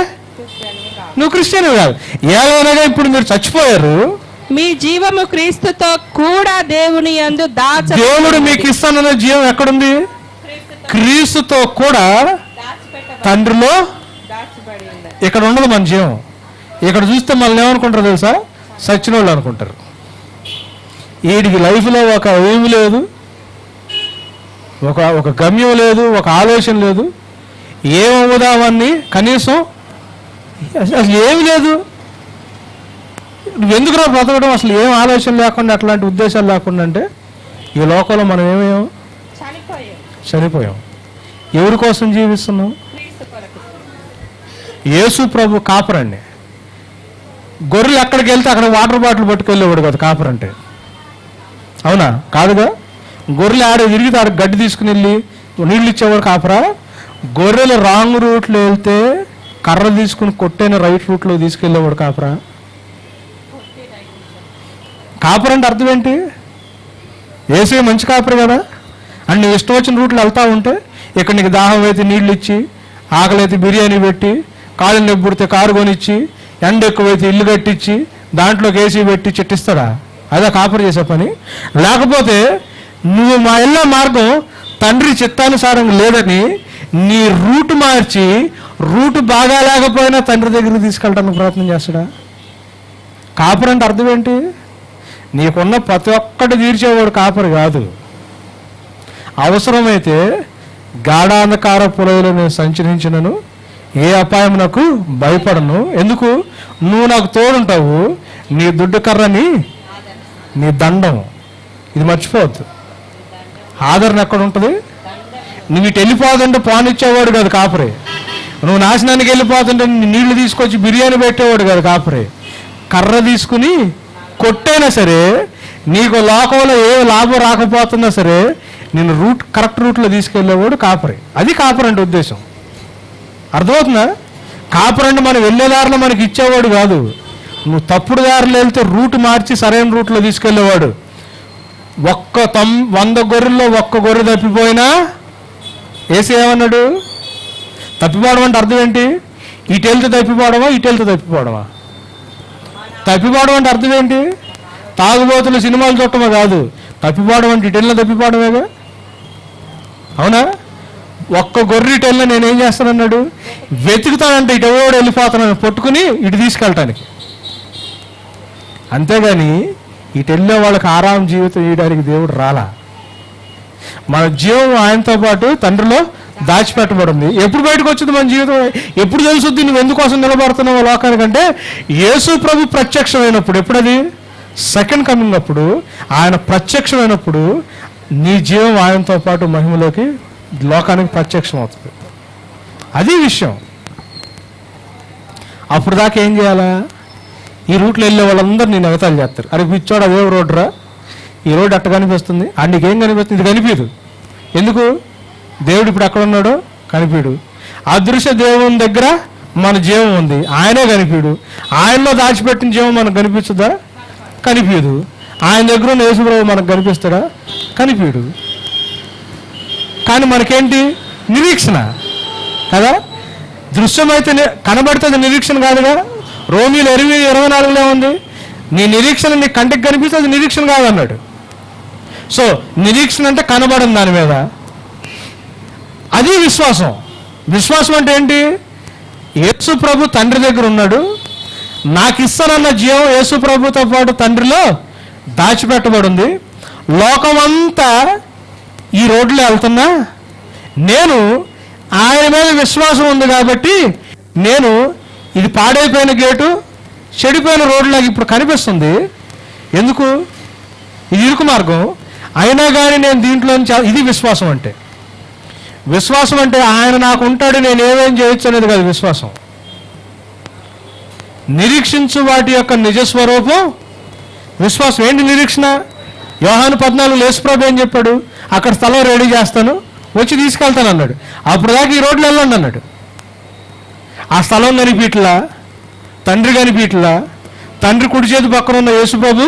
నువ్వు క్రిస్టియన్వి కాదు. ఏలైనా ఇప్పుడు మీరు చచ్చిపోయారు, మీ జీవము క్రీస్తుతో కూడా దేవుని యందు దేవుడు మీకు ఇస్తానన్న జీవం ఎక్కడుంది? క్రీస్తుతో కూడా తండ్రిలో. ఇక్కడ ఉండదు మన జీవం. ఇక్కడ చూస్తే మనల్ని ఏమనుకుంటారు తెలుసా? సచ్చిన వాళ్ళు అనుకుంటారు. వీడికి లైఫ్లో ఒక ఏమి లేదు, ఒక గమ్యం లేదు, ఒక ఆలోచన లేదు, ఏమవుదామని కనీసం అసలు ఏమి లేదు. నువ్వు ఎందుకురా బ్రతకడం? అసలు ఏం ఆలోచన లేకుండా, అట్లాంటి ఉద్దేశాలు లేకుండా. అంటే ఈ లోకంలో మనం ఏమేమో చనిపోయాం. ఎవరి కోసం జీవిస్తున్నాం? యేసు ప్రభు కాపరండి. గొర్రెలు ఎక్కడికి వెళ్తే అక్కడ వాటర్ బాటిల్ పట్టుకెళ్ళేవాడు కదా కాపర్ అంటే, అవునా? కాదుగా. గొర్రెలు ఆడ తిరిగితే ఆడ గడ్డి తీసుకుని వెళ్ళి నీళ్ళు ఇచ్చేవాడు కాపరా. గొర్రెలు రాంగ్ రూట్లో వెళ్తే కర్ర తీసుకుని కొట్టైన రైట్ రూట్లో తీసుకెళ్ళేవాడు కాపరా. కాపర్ అంటే అర్థం ఏంటి? యేసే మంచి కాపరు కదా. అండ్ నువ్వు ఇష్టం వచ్చిన రూట్లో వెళ్తా ఉంటే ఇక్కడ నీకు దాహం అయితే నీళ్ళు ఇచ్చి, ఆకలి అయితే బిర్యానీ పెట్టి, కాళ్ళు నెబ్బుడితే కారు కొనిచ్చి, ఎండ ఎక్కువైతే ఇల్లు కట్టించి, దాంట్లోకి ఏసీ పెట్టి చెట్టిస్తాడా? అదే కాపర్ చేసే పని. లేకపోతే నువ్వు మా వెళ్ళే మార్గం తండ్రి చిత్తానుసారం లేదని నీ రూట్ మార్చి, రూట్ బాగా లేకపోయినా తండ్రి దగ్గరికి తీసుకెళ్ళడానికి ప్రయత్నం చేస్తాడా? కాపర్ అంటే అర్థం ఏంటి? నీకున్న ప్రతి ఒక్కటి తీర్చేవాడు కాపరు కాదు. అవసరమైతే గాఢాంధకార పొలవులో నేను సంచరించినను ఏ అపాయం నాకు భయపడను. ఎందుకు? నువ్వు నాకు తోడుంటావు. నీ దుడ్డు కర్రని, నీ దండం, ఇది మర్చిపోవద్దు. ఆదరణ ఎక్కడ ఉంటుంది? నువ్వు ఇటు వెళ్ళిపోతుంటే పానిచ్చేవాడు కాదు కాపరే. నువ్వు నాశనానికి వెళ్ళిపోతుంటే నీళ్లు తీసుకొచ్చి బిర్యానీ పెట్టేవాడు కాదు కాపరే. కర్ర తీసుకుని కొట్టైనా సరే, నీకు లోకంలో ఏ లాభం రాకపోతున్నా సరే, నేను కరెక్ట్ రూట్లో తీసుకెళ్ళేవాడు కాపరే. అది కాపర్ అంటే ఉద్దేశం. అర్థమవుతుందా? కాపర్ అంటే మనం వెళ్ళేదారిలో మనకి ఇచ్చేవాడు కాదు. నువ్వు తప్పుడు దారిలో వెళ్తే రూట్ మార్చి సరైన రూట్లో తీసుకెళ్ళేవాడు. 100 గొర్రెల్లో 1 గొర్రె తప్పిపోయినా ఏసీ ఏమన్నాడు? తప్పిపోవడం అంటే అర్థం ఏంటి? ఇటు వెళ్తే తప్పిపోవడమా, ఇటు వెళ్తే తప్పిపోవడమా? తప్పిపోవడం అంటే అర్థం ఏంటి? తాగుబోతులు సినిమాలు చూడటమా కాదు. తప్పిపోవడం అంటే ఇటు వెళ్ళిన తప్పిపోవడమేగా, అవునా? 1 గొర్రె ఇటు వెళ్ళిన నేనేం చేస్తానన్నాడు? వెతుకుతానంటే ఇటు ఎవడు వెళ్ళిపోతానని పట్టుకుని ఇటు తీసుకెళ్ళటానికి. అంతేగాని ఇటు వెళ్ళే వాళ్ళకి ఆరాం జీవితం ఇవ్వడానికి దేవుడు రాలా. మన జీవం ఆయనతో పాటు తండ్రిలో దాచిపెట్టబడింది. ఎప్పుడు బయటకు వచ్చింది మన జీవితం? ఎప్పుడు తెలుసుద్ది నువ్వు ఎందుకోసం నిలబడుతున్నావు లోకానికంటే? యేసు ప్రభు ప్రత్యక్షమైనప్పుడు. ఎప్పుడది? సెకండ్ కమింగ్ అప్పుడు. ఆయన ప్రత్యక్షమైనప్పుడు నీ జీవం ఆయనతో పాటు మహిమలోకి లోకానికి ప్రత్యక్షం అవుతుంది. అది విషయం. అప్పుడు దాకా ఏం చేయాలా? ఈ రూట్లో వెళ్ళే వాళ్ళందరూ నేను ఎగతాలు చేస్తారు. అరే పిచ్చోడు, అదే రోడ్డు రా, ఈ రోడ్డు అట్ట కనిపిస్తుంది, నీకు ఏం కనిపిస్తుంది? ఇది కనిపించదు. ఎందుకు? దేవుడు ఇప్పుడు ఎక్కడ ఉన్నాడో కనిపించడు. అదృశ్య దేవుని దగ్గర మన జీవం ఉంది, ఆయనే కనిపించడు. ఆయనలో దాచిపెట్టిన జీవం మనకు కనిపించదా? కనిపించదు. ఆయన దగ్గర ఉన్న యేసుప్రభు మనకు కనిపిస్తాడా? కనిపించడు. కానీ మనకేంటి? నిరీక్షణ కదా. దృశ్యమైతే కనబడుతుంది, నిరీక్షణ కాదుగా. రోమీలు 8:24 ఉంది, నీ నిరీక్షణ నీ కంటికి కనిపిస్తే అది నిరీక్షణ కాదన్నాడు. సో నిరీక్షణ అంటే కనబడని దాని మీద, అది విశ్వాసం. విశ్వాసం అంటే ఏంటి? యేసు ప్రభు తండ్రి దగ్గర ఉన్నాడు, నాకు ఇస్తానన్న జీవం యేసు ప్రభుతో పాటు తండ్రిలో దాచిపెట్టబడి ఉంది. లోకమంతా ఈ రోడ్లో వెళ్తున్నా నేను ఆయన మీద విశ్వాసం ఉంది కాబట్టి నేను ఇది పాడైపోయిన గేటు, చెడిపోయిన రోడ్లాగా ఇప్పుడు కనిపిస్తుంది. ఎందుకు? ఇది ఇరుకు మార్గం అయినా కానీ నేను దీంట్లో ఇది విశ్వాసం అంటే. విశ్వాసం అంటే ఆయన నాకు ఉంటాడు, నేను ఏమేం చేయొచ్చు అనేది కాదు విశ్వాసం. నిరీక్షించు వాటి యొక్క నిజస్వరూపం విశ్వాసం. ఏంటి నిరీక్షణ? యోహాను 14 యేసుప్రభు ఏం చెప్పాడు? అక్కడ స్థలం రెడీ చేస్తాను, వచ్చి తీసుకెళ్తాను అన్నాడు. అప్పుడు దాకా ఈ రోడ్లు వెళ్ళండి అన్నాడు. ఆ స్థలం కనిపించలా, తండ్రి కనిపించలా, తండ్రి కుడి చేతి పక్కన ఉన్న యేసుప్రభు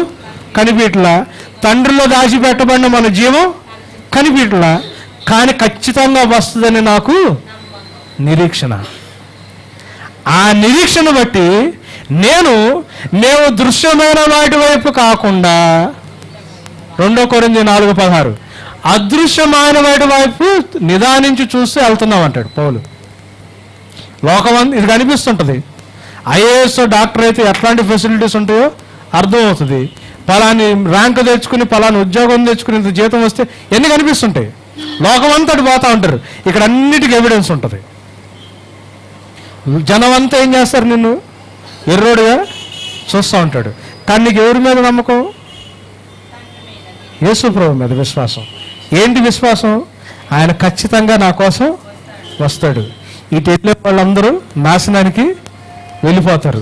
కనిపించలా, తండ్రిలో దాచిపెట్టబడిన మన జీవం కనిపించలా. కానీ ఖచ్చితంగా వస్తుందని నాకు నిరీక్షణ. ఆ నిరీక్షణ బట్టి మేము దృశ్యమైన వాటి వైపు కాకుండా 2 కొరింథీ 4:16 అదృశ్యమైన వాటి వైపు నిదానించి చూస్తే వెళ్తున్నాం అంటాడు పౌలు. లోకమంతా ఇది కనిపిస్తుంటుంది. ఐఏఎస్ డాక్టర్ అయితే ఎట్లాంటి ఫెసిలిటీస్ ఉంటాయో అర్థమవుతుంది. పలాని ర్యాంకు తెచ్చుకుని పలాని ఉద్యోగం తెచ్చుకుని ఇంత జీతం వస్తే ఎన్ని కనిపిస్తుంటాయి. లోకమంతా పోతూ ఉంటారు. ఇక్కడ అన్నిటికీ ఎవిడెన్స్ ఉంటుంది. జనం అంతా ఏం చేస్తారు? నిన్ను ఎర్రోడుగా చూస్తూ ఉంటాడు. కానీ నీకు ఎవరి మీద నమ్మకం? యేసు ప్రభు మీద విశ్వాసం. ఏంటి విశ్వాసం? ఆయన ఖచ్చితంగా నా కోసం వస్తాడు. ఇటు వెళ్ళే వాళ్ళందరూ నాశనానికి వెళ్ళిపోతారు,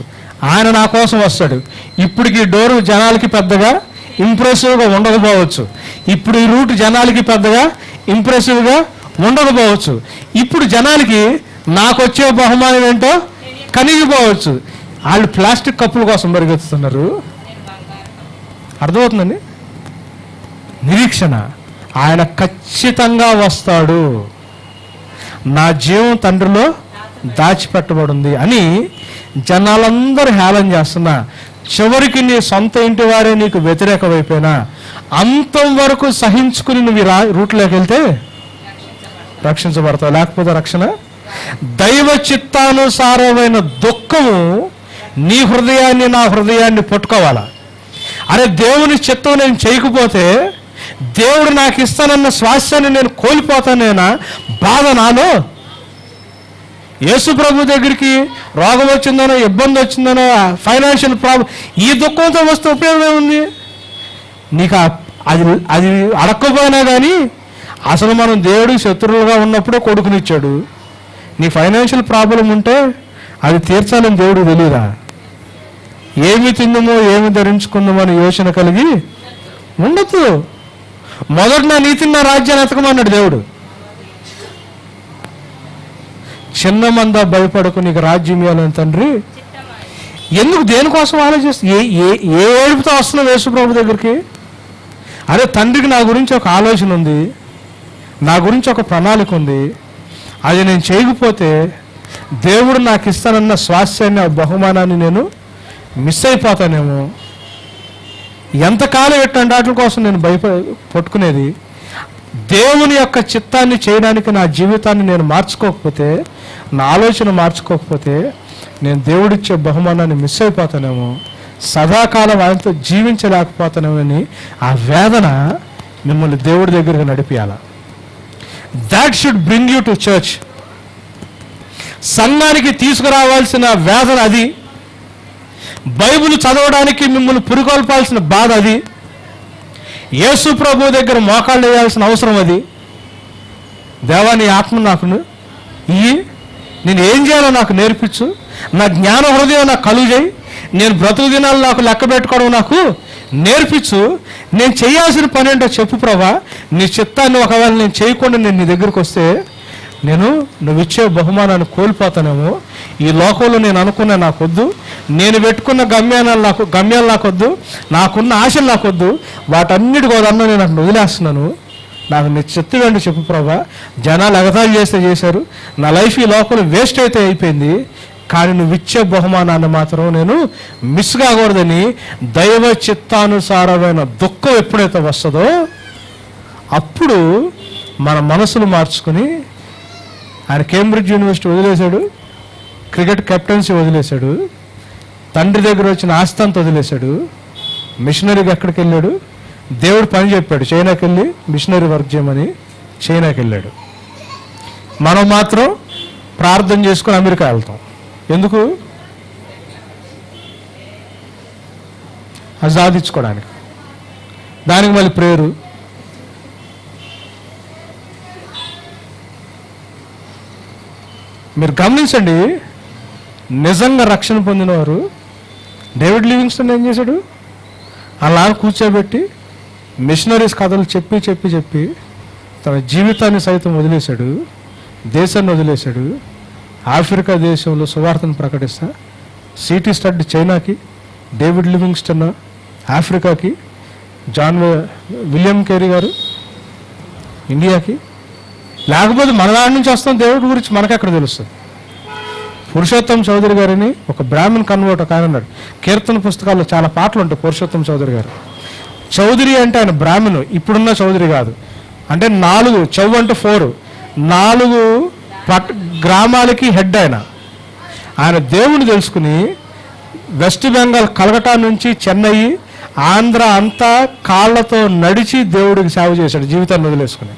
ఆయన నా కోసం వస్తాడు. ఇప్పటికి డోరు జనాలకి పెద్దగా ఇంప్రెసివ్గా ఉండకపోవచ్చు, ఇప్పుడు ఈ రూట్ జనాలకి పెద్దగా ఇంప్రెసివ్గా ఉండకపోవచ్చు, ఇప్పుడు జనాలకి నాకు వచ్చే బహుమానం ఏంటో కనిగిపోవచ్చు. వాళ్ళు ప్లాస్టిక్ కప్పుల కోసం పరిగెత్తుతున్నారు. అర్థమవుతుందండి? నిరీక్షణ. ఆయన ఖచ్చితంగా వస్తాడు, నా జీవం తండ్రిలో దాచిపెట్టబడింది అని జనాలందరూ హేళన చేస్తున్నా, చివరికి నీ సొంత ఇంటి వారే నీకు వ్యతిరేకమైపోయినా అంతం వరకు సహించుకుని నువ్వు రూట్లోకి వెళ్తే రక్షించబడతావు. లేకపోతే రక్షణ. దైవ చిత్తానుసారమైన దుఃఖము నీ హృదయాన్ని నా హృదయాన్ని పట్టుకోవాలా. అరే దేవుని చిత్తం నేను చేయకపోతే దేవుడు నాకు ఇస్తానన్న స్వాస్థ్యాన్ని నేను కోల్పోతానేనా బాధ నాలో. యేసు ప్రభు దగ్గరికి రోగం వచ్చిందనో ఇబ్బంది వచ్చిందనో ఫైనాన్షియల్ ప్రాబ్లం, ఈ దుఃఖంతో వస్తే ఉపయోగం ఏముంది? నీకు అది అది అడక్కపోయినా కానీ అసలు మనం దేవుడికి శత్రువులుగా ఉన్నప్పుడే కొడుకునిచ్చాడు. నీ ఫైనాన్షియల్ ప్రాబ్లం ఉంటే అది తీర్చాలని దేవుడికి తెలియదా? ఏమి తిందమో ఏమి ధరించుకుందామో అని యోచన కలిగి ఉండదు. మొదట నా నీతిని నా రాజ్యాన్ని ఎతకమన్నాడు దేవుడు. చిన్న మంద భయపడకు నీకు రాజ్యం ఇవ్వాలని తండ్రి. ఎందుకు దేనికోసం ఆలోచిస్తు? ఏ ఏడుపుతో వస్తున్నావు యేసు ప్రభు దగ్గరికి? అరే తండ్రికి నా గురించి ఒక ఆలోచన ఉంది, నా గురించి ఒక ప్రణాళిక ఉంది, అది నేను చేయకపోతే దేవుడు నాకు ఇస్తానన్న స్వాస్థ్యాన్ని, ఆ బహుమానాన్ని నేను మిస్ అయిపోతానేమో. ఎంతకాలం ఎట్టండి వాటి కోసం నేను పట్టుకునేది? దేవుని యొక్క చిత్తాన్ని చేయడానికి నా జీవితాన్ని నేను మార్చుకోకపోతే, నా ఆలోచన మార్చుకోకపోతే నేను దేవుడిచ్చే బహుమానాన్ని మిస్ అయిపోతానేమో, సదాకాలం ఆయనతో జీవించలేకపోతానేమని ఆ వేదన మిమ్మల్ని దేవుడి దగ్గరికి నడిపియాల. That should bring you to church. సంఘానికి తీసుకురావాల్సిన వేదన అది. బైబిల్ చదవడానికి మిమ్మల్ని పురికొల్పాల్సిన బాధ అది. యేసు ప్రభు దగ్గర మోకాళ్ళు వేయాల్సిన అవసరం అది. దేవా నీ ఆత్మ నాకు ఇయ్యి, నేను ఏం చేయాలో నాకు నేర్పించు, నా జ్ఞాన హృదయం నాకు కలుగు చేయి, నేను బ్రతుకు దినాలు నాకు లెక్క పెట్టుకోవడం నాకు నేర్పించు, నేను చేయాల్సిన పని ఏంటో చెప్పు ప్రభా. నీ చిత్తాన్ని ఒకవేళ నేను చేయకుండా నేను నీ దగ్గరికి వస్తే నువ్వు ఇచ్చే బహుమానాన్ని కోల్పోతానేమో. ఈ లోకంలో నేను అనుకున్న నాకొద్దు, నేను పెట్టుకున్న గమ్యాలు నాకొద్దు, నాకున్న ఆశలు నాకొద్దు, వాటన్నిటి కోదన్నా నేను అక్కడ వదిలేస్తున్నాను. నాకు నీ చిత్తం ఏంటో చెప్పు ప్రభా. జనాలు ఎగతాళి చేస్తే చేశారు, నా లైఫ్ ఈ లోకంలో వేస్ట్ అయితే అయిపోయింది, కానీ నువ్వు ఇచ్చే బహుమానాన్ని మాత్రం నేను మిస్ కాకూడదని దైవ చిత్తానుసారమైన దుఃఖం ఎప్పుడైతే వస్తుందో అప్పుడు మన మనసులు మార్చుకుని, ఆయన కేంబ్రిడ్జ్ యూనివర్సిటీ వదిలేశాడు, క్రికెట్ కెప్టెన్సీ వదిలేశాడు, తండ్రి దగ్గర వచ్చిన ఆస్తి అంతా వదిలేశాడు, మిషనరీగా ఎక్కడికి వెళ్ళాడు, దేవుడు పని చెప్పాడు చైనాకి వెళ్ళి మిషనరీ వర్క్ చేయమని, చైనాకి వెళ్ళాడు. మనం మాత్రం ప్రార్థన చేసుకుని అమెరికా వెళ్తాం. ఎందుకు? అది సాధించుకోవడానికి. దానికి మళ్ళీ ప్రేయరు. మీరు గమనించండి, నిజంగా రక్షణ పొందినవారు డేవిడ్ లివింగ్స్టన్ ఏం చేశాడు? అలా కూర్చోబెట్టి మిషనరీస్ కథలు చెప్పి చెప్పి చెప్పి తన జీవితాన్ని సైతం వదిలేశాడు, దేశాన్ని వదిలేశాడు. ఆఫ్రికా దేశంలో సువార్తను ప్రకటిస్తా సిటీ స్టడ్ చైనాకి, డేవిడ్ లివింగ్స్టన్ ఆఫ్రికాకి, విలియం కేరీ గారు ఇండియాకి. లేకపోతే మన దాని నుంచి వస్తాం, దేవుడి గురించి మనకెక్కడ తెలుస్తుంది? పురుషోత్తం చౌదరి గారిని ఒక బ్రాహ్మణ్ కన్వర్ట్ ఒక ఆయన ఉన్నాడు. కీర్తన పుస్తకాల్లో చాలా పాటలు ఉంటాయి పురుషోత్తం చౌదరి గారు. చౌదరి అంటే ఆయన బ్రాహ్మణు, ఇప్పుడున్న చౌదరి కాదు. అంటే 4 చౌ అంటే 4 గ్రామాలకి హెడ్. ఆయన దేవుని తెలుసుకుని వెస్ట్ బెంగాల్ కలకటా నుంచి చెన్నై, ఆంధ్ర అంతా కాళ్ళతో నడిచి దేవుడికి సేవ చేశాడు జీవితాన్ని వదిలేసుకుని.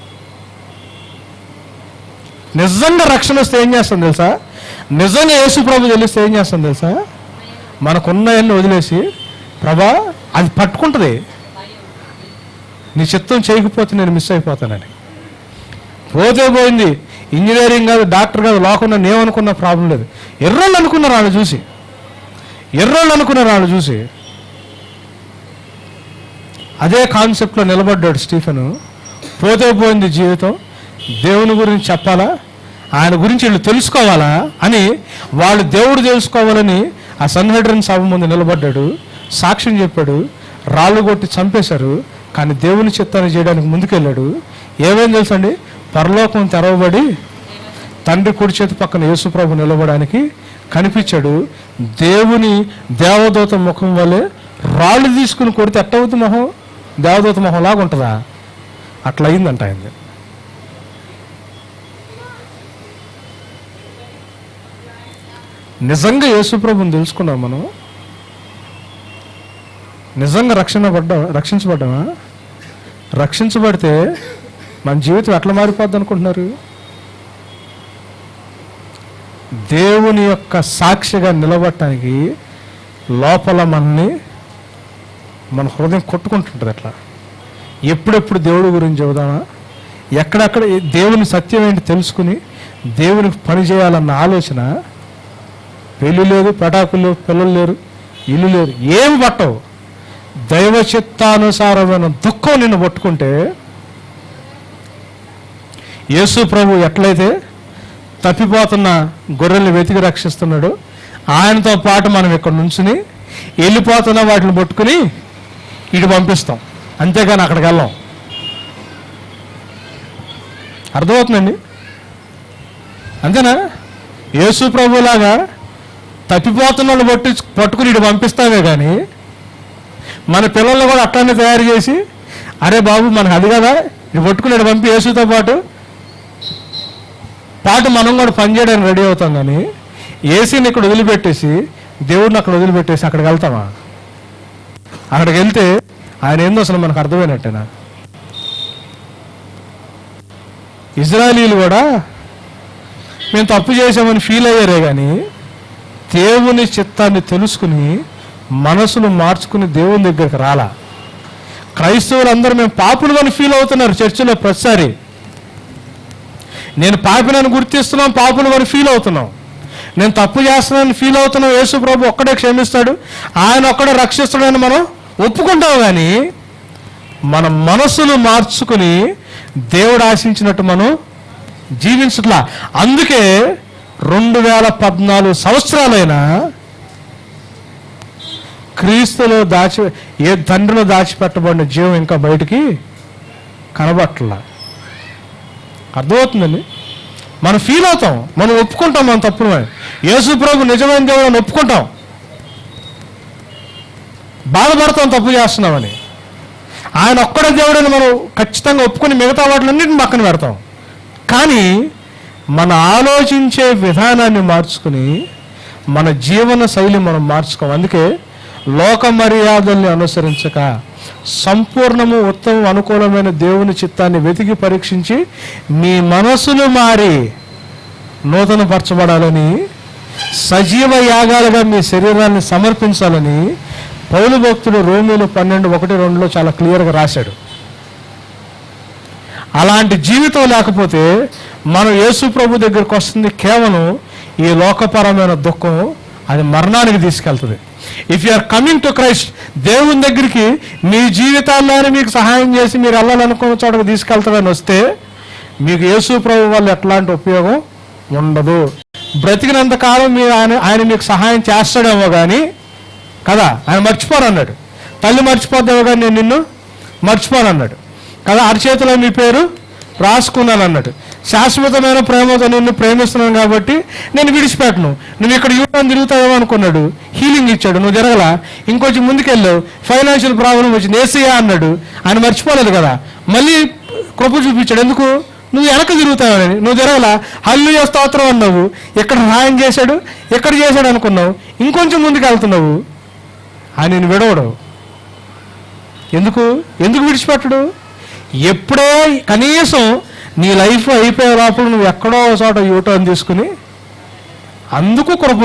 నిజంగా రక్షణ వస్తే ఏం చేస్తాం తెలుసా? నిజంగా యేసు ప్రభు తెలిస్తే ఏం చేస్తాం తెలుసా? మనకున్నాయన్ని వదిలేసి, ప్రభా అది పట్టుకుంటుంది, నీ చిత్తం చేయకపోతే నేను మిస్ అయిపోతానని. పోతే పోయింది, ఇంజనీరింగ్ కాదు, డాక్టర్ కాదు, లోకంలో నేమనుకున్న ప్రాబ్లం లేదు. ఎర్రోళ్ళు అనుకున్నారు వాళ్ళు చూసి. అదే కాన్సెప్ట్లో నిలబడ్డాడు స్టీఫెను. పోతే పోయింది జీవితం, దేవుని గురించి చెప్పాలా, ఆయన గురించి వీళ్ళు తెలుసుకోవాలా అని, వాళ్ళు దేవుడు తెలుసుకోవాలని ఆ సన్హెడ్రన్ సభ ముందు నిలబడ్డాడు, సాక్ష్యం చెప్పాడు. రాళ్ళు కొట్టి చంపేశారు, కానీ దేవుని చిత్తాన్ని చేయడానికి ముందుకెళ్ళాడు. ఏమైంది తెలుసండి? పరలోకం తెరవబడి తండ్రి కుడి చేతి పక్కన యేసుప్రభు నిలబడడానికి కనిపించాడు. దేవుని దేవదూత ముఖం వల్లే రాళ్ళు తీసుకుని కొడితే ఎట్టవుతుంది మొహం? దేవదూత మొహం లాగా ఉంటుందా? అట్లా అయిందంట అయింది. నిజంగా యేసుప్రభుని తెలుసుకున్నాం మనం? నిజంగా రక్షించబడ్డామా? రక్షించబడితే మన జీవితం ఎట్లా మారిపోద్ది అనుకుంటున్నారు? దేవుని యొక్క సాక్షిగా నిలబడటానికి లోపల మన హృదయం కొట్టుకుంటుంటుంది. అట్లా ఎప్పుడెప్పుడు దేవుడి గురించి చెబుదామా, ఎక్కడెక్కడ దేవుని సత్యం ఏంటి తెలుసుకుని దేవునికి పని చేయాలన్న ఆలోచన. పెళ్ళి లేదు, పటాకులు, పిల్లలు లేరు, ఇల్లు లేరు, ఏమి పట్టవు. దైవ చిత్తానుసారమైన దుఃఖం నిన్ను పట్టుకుంటే, యేసు ప్రభు ఎట్లయితే తప్పిపోతున్న గొర్రెల్ని వెతికి రక్షిస్తున్నాడు, ఆయనతో పాటు మనం ఇక్కడ నుంచుని వెళ్ళిపోతున్న వాటిని పట్టుకుని ఇటు పంపిస్తాం, అంతేగాని అక్కడికి వెళ్ళాం. అర్థమవుతుందండి? అంతేనా? యేసు ప్రభులాగా తప్పిపోతున్న వాళ్ళు పట్టుకుని ఇటు పంపిస్తామే కానీ మన పిల్లల్ని కూడా అట్లానే తయారు చేసి, అరే బాబు మనకు అది కదా, ఇటు పట్టుకుని ఇటు పంపి యేసుతో పాటు మనం కూడా పనిచేయడానికి రెడీ అవుతాం. కానీ ఏసీని ఇక్కడ వదిలిపెట్టేసి, దేవుడిని అక్కడ వదిలిపెట్టేసి అక్కడికి వెళ్తామా? అక్కడికి వెళ్తే ఆయన ఏందో అసలు మనకు అర్థమైనట్టేనా? ఇజ్రాయలీలు కూడా మేము తప్పు చేసామని ఫీల్ అయ్యారే కానీ దేవుని చిత్తాన్ని తెలుసుకుని మనసును మార్చుకుని దేవుని దగ్గరికి రాలా. క్రైస్తవులందరూ మేము పాపులు అని ఫీల్ అవుతున్నారు చర్చిలో ప్రతిసారి. నేను పాపినని గుర్తిస్తున్నాం, పాపులు అని ఫీల్ అవుతున్నాం. నేను తప్పు చేస్తున్నానని ఫీల్ అవుతున్నాం. యేసు ప్రభు ఒక్కడే క్షమిస్తాడు, ఆయన ఒక్కడే రక్షిస్తాడని మనం ఒప్పుకుంటాం. కానీ మన మనసును మార్చుకుని దేవుడు ఆశించినట్టు మనం జీవించట్లా. అందుకే 2014 సంవత్సరాలైనా క్రీస్తులో తండ్రిలో దాచిపెట్టబడిన జీవం ఇంకా బయటికి కనబట్టలా. అర్థమవుతుందండి? మనం ఫీల్ అవుతాం, మనం ఒప్పుకుంటాం మన తప్పులు. యేసు ప్రభు నిజమైన దేవుడు అని ఒప్పుకుంటాం, బాధపడతాం తప్పు చేస్తున్నామని. ఆయన ఒక్కడే దేవుడని మనం ఖచ్చితంగా ఒప్పుకొని మిగతా వాటిలన్నింటిని పక్కన పెడతాం. కానీ మన ఆలోచించే విధానాన్ని మార్చుకుని మన జీవన శైలి మనం మార్చుకోం. అందుకే లోక మర్యాదల్ని అనుసరించక సంపూర్ణము ఉత్తమం అనుకూలమైన దేవుని చిత్తాన్ని వెతికి పరీక్షించి మీ మనసును మారి నూతనపరచబడాలని, సజీవ యాగాలుగా మీ శరీరాన్ని సమర్పించాలని పౌలు భక్తుడు రోమీలు 12:1-2 చాలా క్లియర్గా రాశాడు. అలాంటి జీవితం లేకపోతే మనం యేసు ప్రభు దగ్గరికి వస్తుంది కేవలం ఈ లోకపరమైన దుఃఖం, అది మరణానికి తీసుకెళ్తుంది. If you are coming to Christ, దేవుని దగ్గరికి మీ జీవితాల్లోనే మీకు సహాయం చేసి మీరు వెళ్ళాలనుకున్న చోటకు తీసుకెళ్తాడని వస్తే మీకు యేసు ప్రభు వల్ల ఎట్లాంటి ఉపయోగం ఉండదు. బ్రతికినంత కాలం మీరు ఆయన మీకు సహాయం చేస్తాడేమో కానీ కదా, ఆయన మర్చిపోను అన్నాడు. తల్లి మర్చిపోద్దేమో కానీ నేను నిన్ను మర్చిపోను అన్నాడు కదా. అరచేతిలో మీ పేరు రాసుకున్నాను అన్నాడు. శాశ్వతమైన ప్రేమతో నిన్ను ప్రేమిస్తున్నాను కాబట్టి నేను విడిచిపెట్టను. నువ్వు ఇక్కడ యూటర్న్ తిరుగుతావేమో అనుకున్నాడు, హీలింగ్ ఇచ్చాడు, నువ్వు తిరగలా, ఇంకొంచెం ముందుకెళ్ళావు, ఫైనాన్షియల్ ప్రాబ్లం వచ్చింది, ఏసయ్యా అన్నాడు. ఆయన మర్చిపోలేదు కదా, మళ్ళీ కృప చూపించాడు. ఎందుకు? నువ్వు వెనక తిరుగుతావని. నువ్వు తిరగలా, హల్లెలూయా స్తోత్రం అన్నావు, ఎక్కడ సహాయం చేశాడు, ఎక్కడ చేశాడు అనుకున్నావు, ఇంకొంచెం ముందుకు వెళ్తున్నావు. ఆయన నేను విడవడు. ఎందుకు విడిచిపెట్టడు? ఎప్పుడే కనీసం నీ లైఫ్ అయిపోయే లోపల నువ్వు ఎక్కడో చోట యూటర్న్ తీసుకుని అందుకు కృప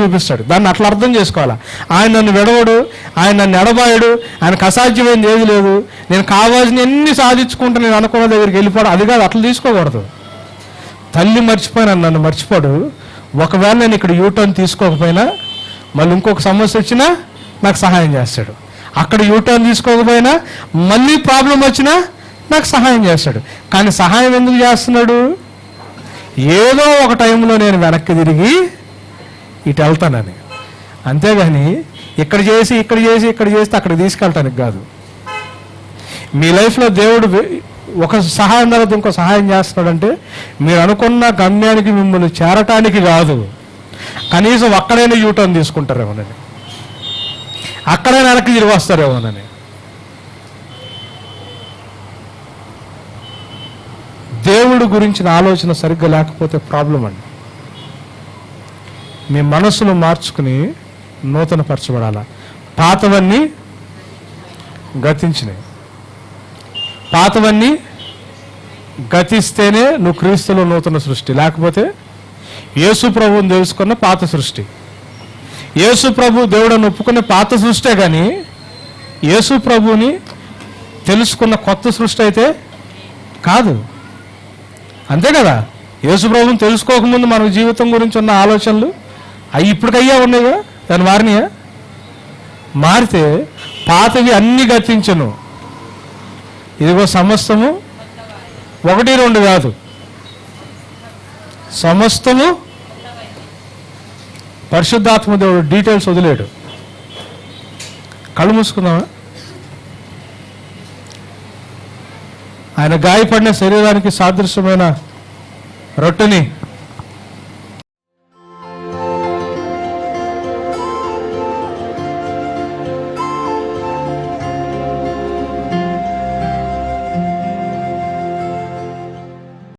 చూపిస్తాడు. దాన్ని అట్లా అర్థం చేసుకోవాలా. ఆయన నన్ను విడవడు, ఆయన నన్ను ఎడబాయడు, ఆయనకు అసాధ్యమైంది ఏది లేదు, నేను కావాల్సిన ఎన్ని సాధించుకుంటూ నేను అనుకున్న దగ్గరికి వెళ్ళిపోవడం, అది కాదు, అట్లా తీసుకోకూడదు. తల్లి మర్చిపోయినా నన్ను మర్చిపోడు. ఒకవేళ నేను ఇక్కడ యూటర్న్ తీసుకోకపోయినా మళ్ళీ ఇంకొక సమస్య వచ్చినా నాకు సహాయం చేస్తాడు. అక్కడ యూటర్న్ తీసుకోకపోయినా మళ్ళీ ప్రాబ్లం వచ్చినా నాకు సహాయం చేస్తాడు. కానీ సహాయం ఎందుకు చేస్తున్నాడు? ఏదో ఒక టైంలో నేను వెనక్కి తిరిగి ఇటు వెళ్తానని. అంతేగాని ఇక్కడ చేస్తే అక్కడికి తీసుకెళ్ళటానికి కాదు. మీ లైఫ్లో దేవుడు ఒక సహాయం తర్వాత ఇంకో సహాయం చేస్తున్నాడంటే మీరు అనుకున్న గమ్యానికి మిమ్మల్ని చేరటానికి కాదు, కనీసం అక్కడైనా యూటర్న్ తీసుకుంటారేమోనని, అక్కడైనా వెనక్కి తిరిగి వస్తారేమోనని. దేవుడు గురించిన ఆలోచన సరిగ్గా లేకపోతే ప్రాబ్లం అండి. మీ మనసును మార్చుకుని నూతనపరచబడాల. పాతవన్నీ గతించినాయి. పాతవన్నీ గతిస్తేనే నువ్వు క్రీస్తులో నూతన సృష్టి, లేకపోతే యేసు ప్రభువుని తెలుసుకున్న పాత సృష్టి. యేసు ప్రభు దేవుడని ఒప్పుకునే పాత సృష్టే కానీ యేసు ప్రభుని తెలుసుకున్న కొత్త సృష్టి అయితే కాదు. అంతే కదా. యేసు ప్రభుని తెలుసుకోకముందు మన జీవితం గురించి ఉన్న ఆలోచనలు అవి ఇప్పటికయ్యా ఉన్నాయిగా, దాని మారినాయా? మారితే పాతవి అన్ని గతించను. ఇదిగో సమస్తము 1-2 కాదు, సమస్తము. పరిశుద్ధాత్మ దేవుడు డీటెయిల్స్ వదిలేడు. కళ్ళు మూసుకుందామా? ఆయన గాయపడిన శరీరానికి సాదృశ్యమైన రొట్టెని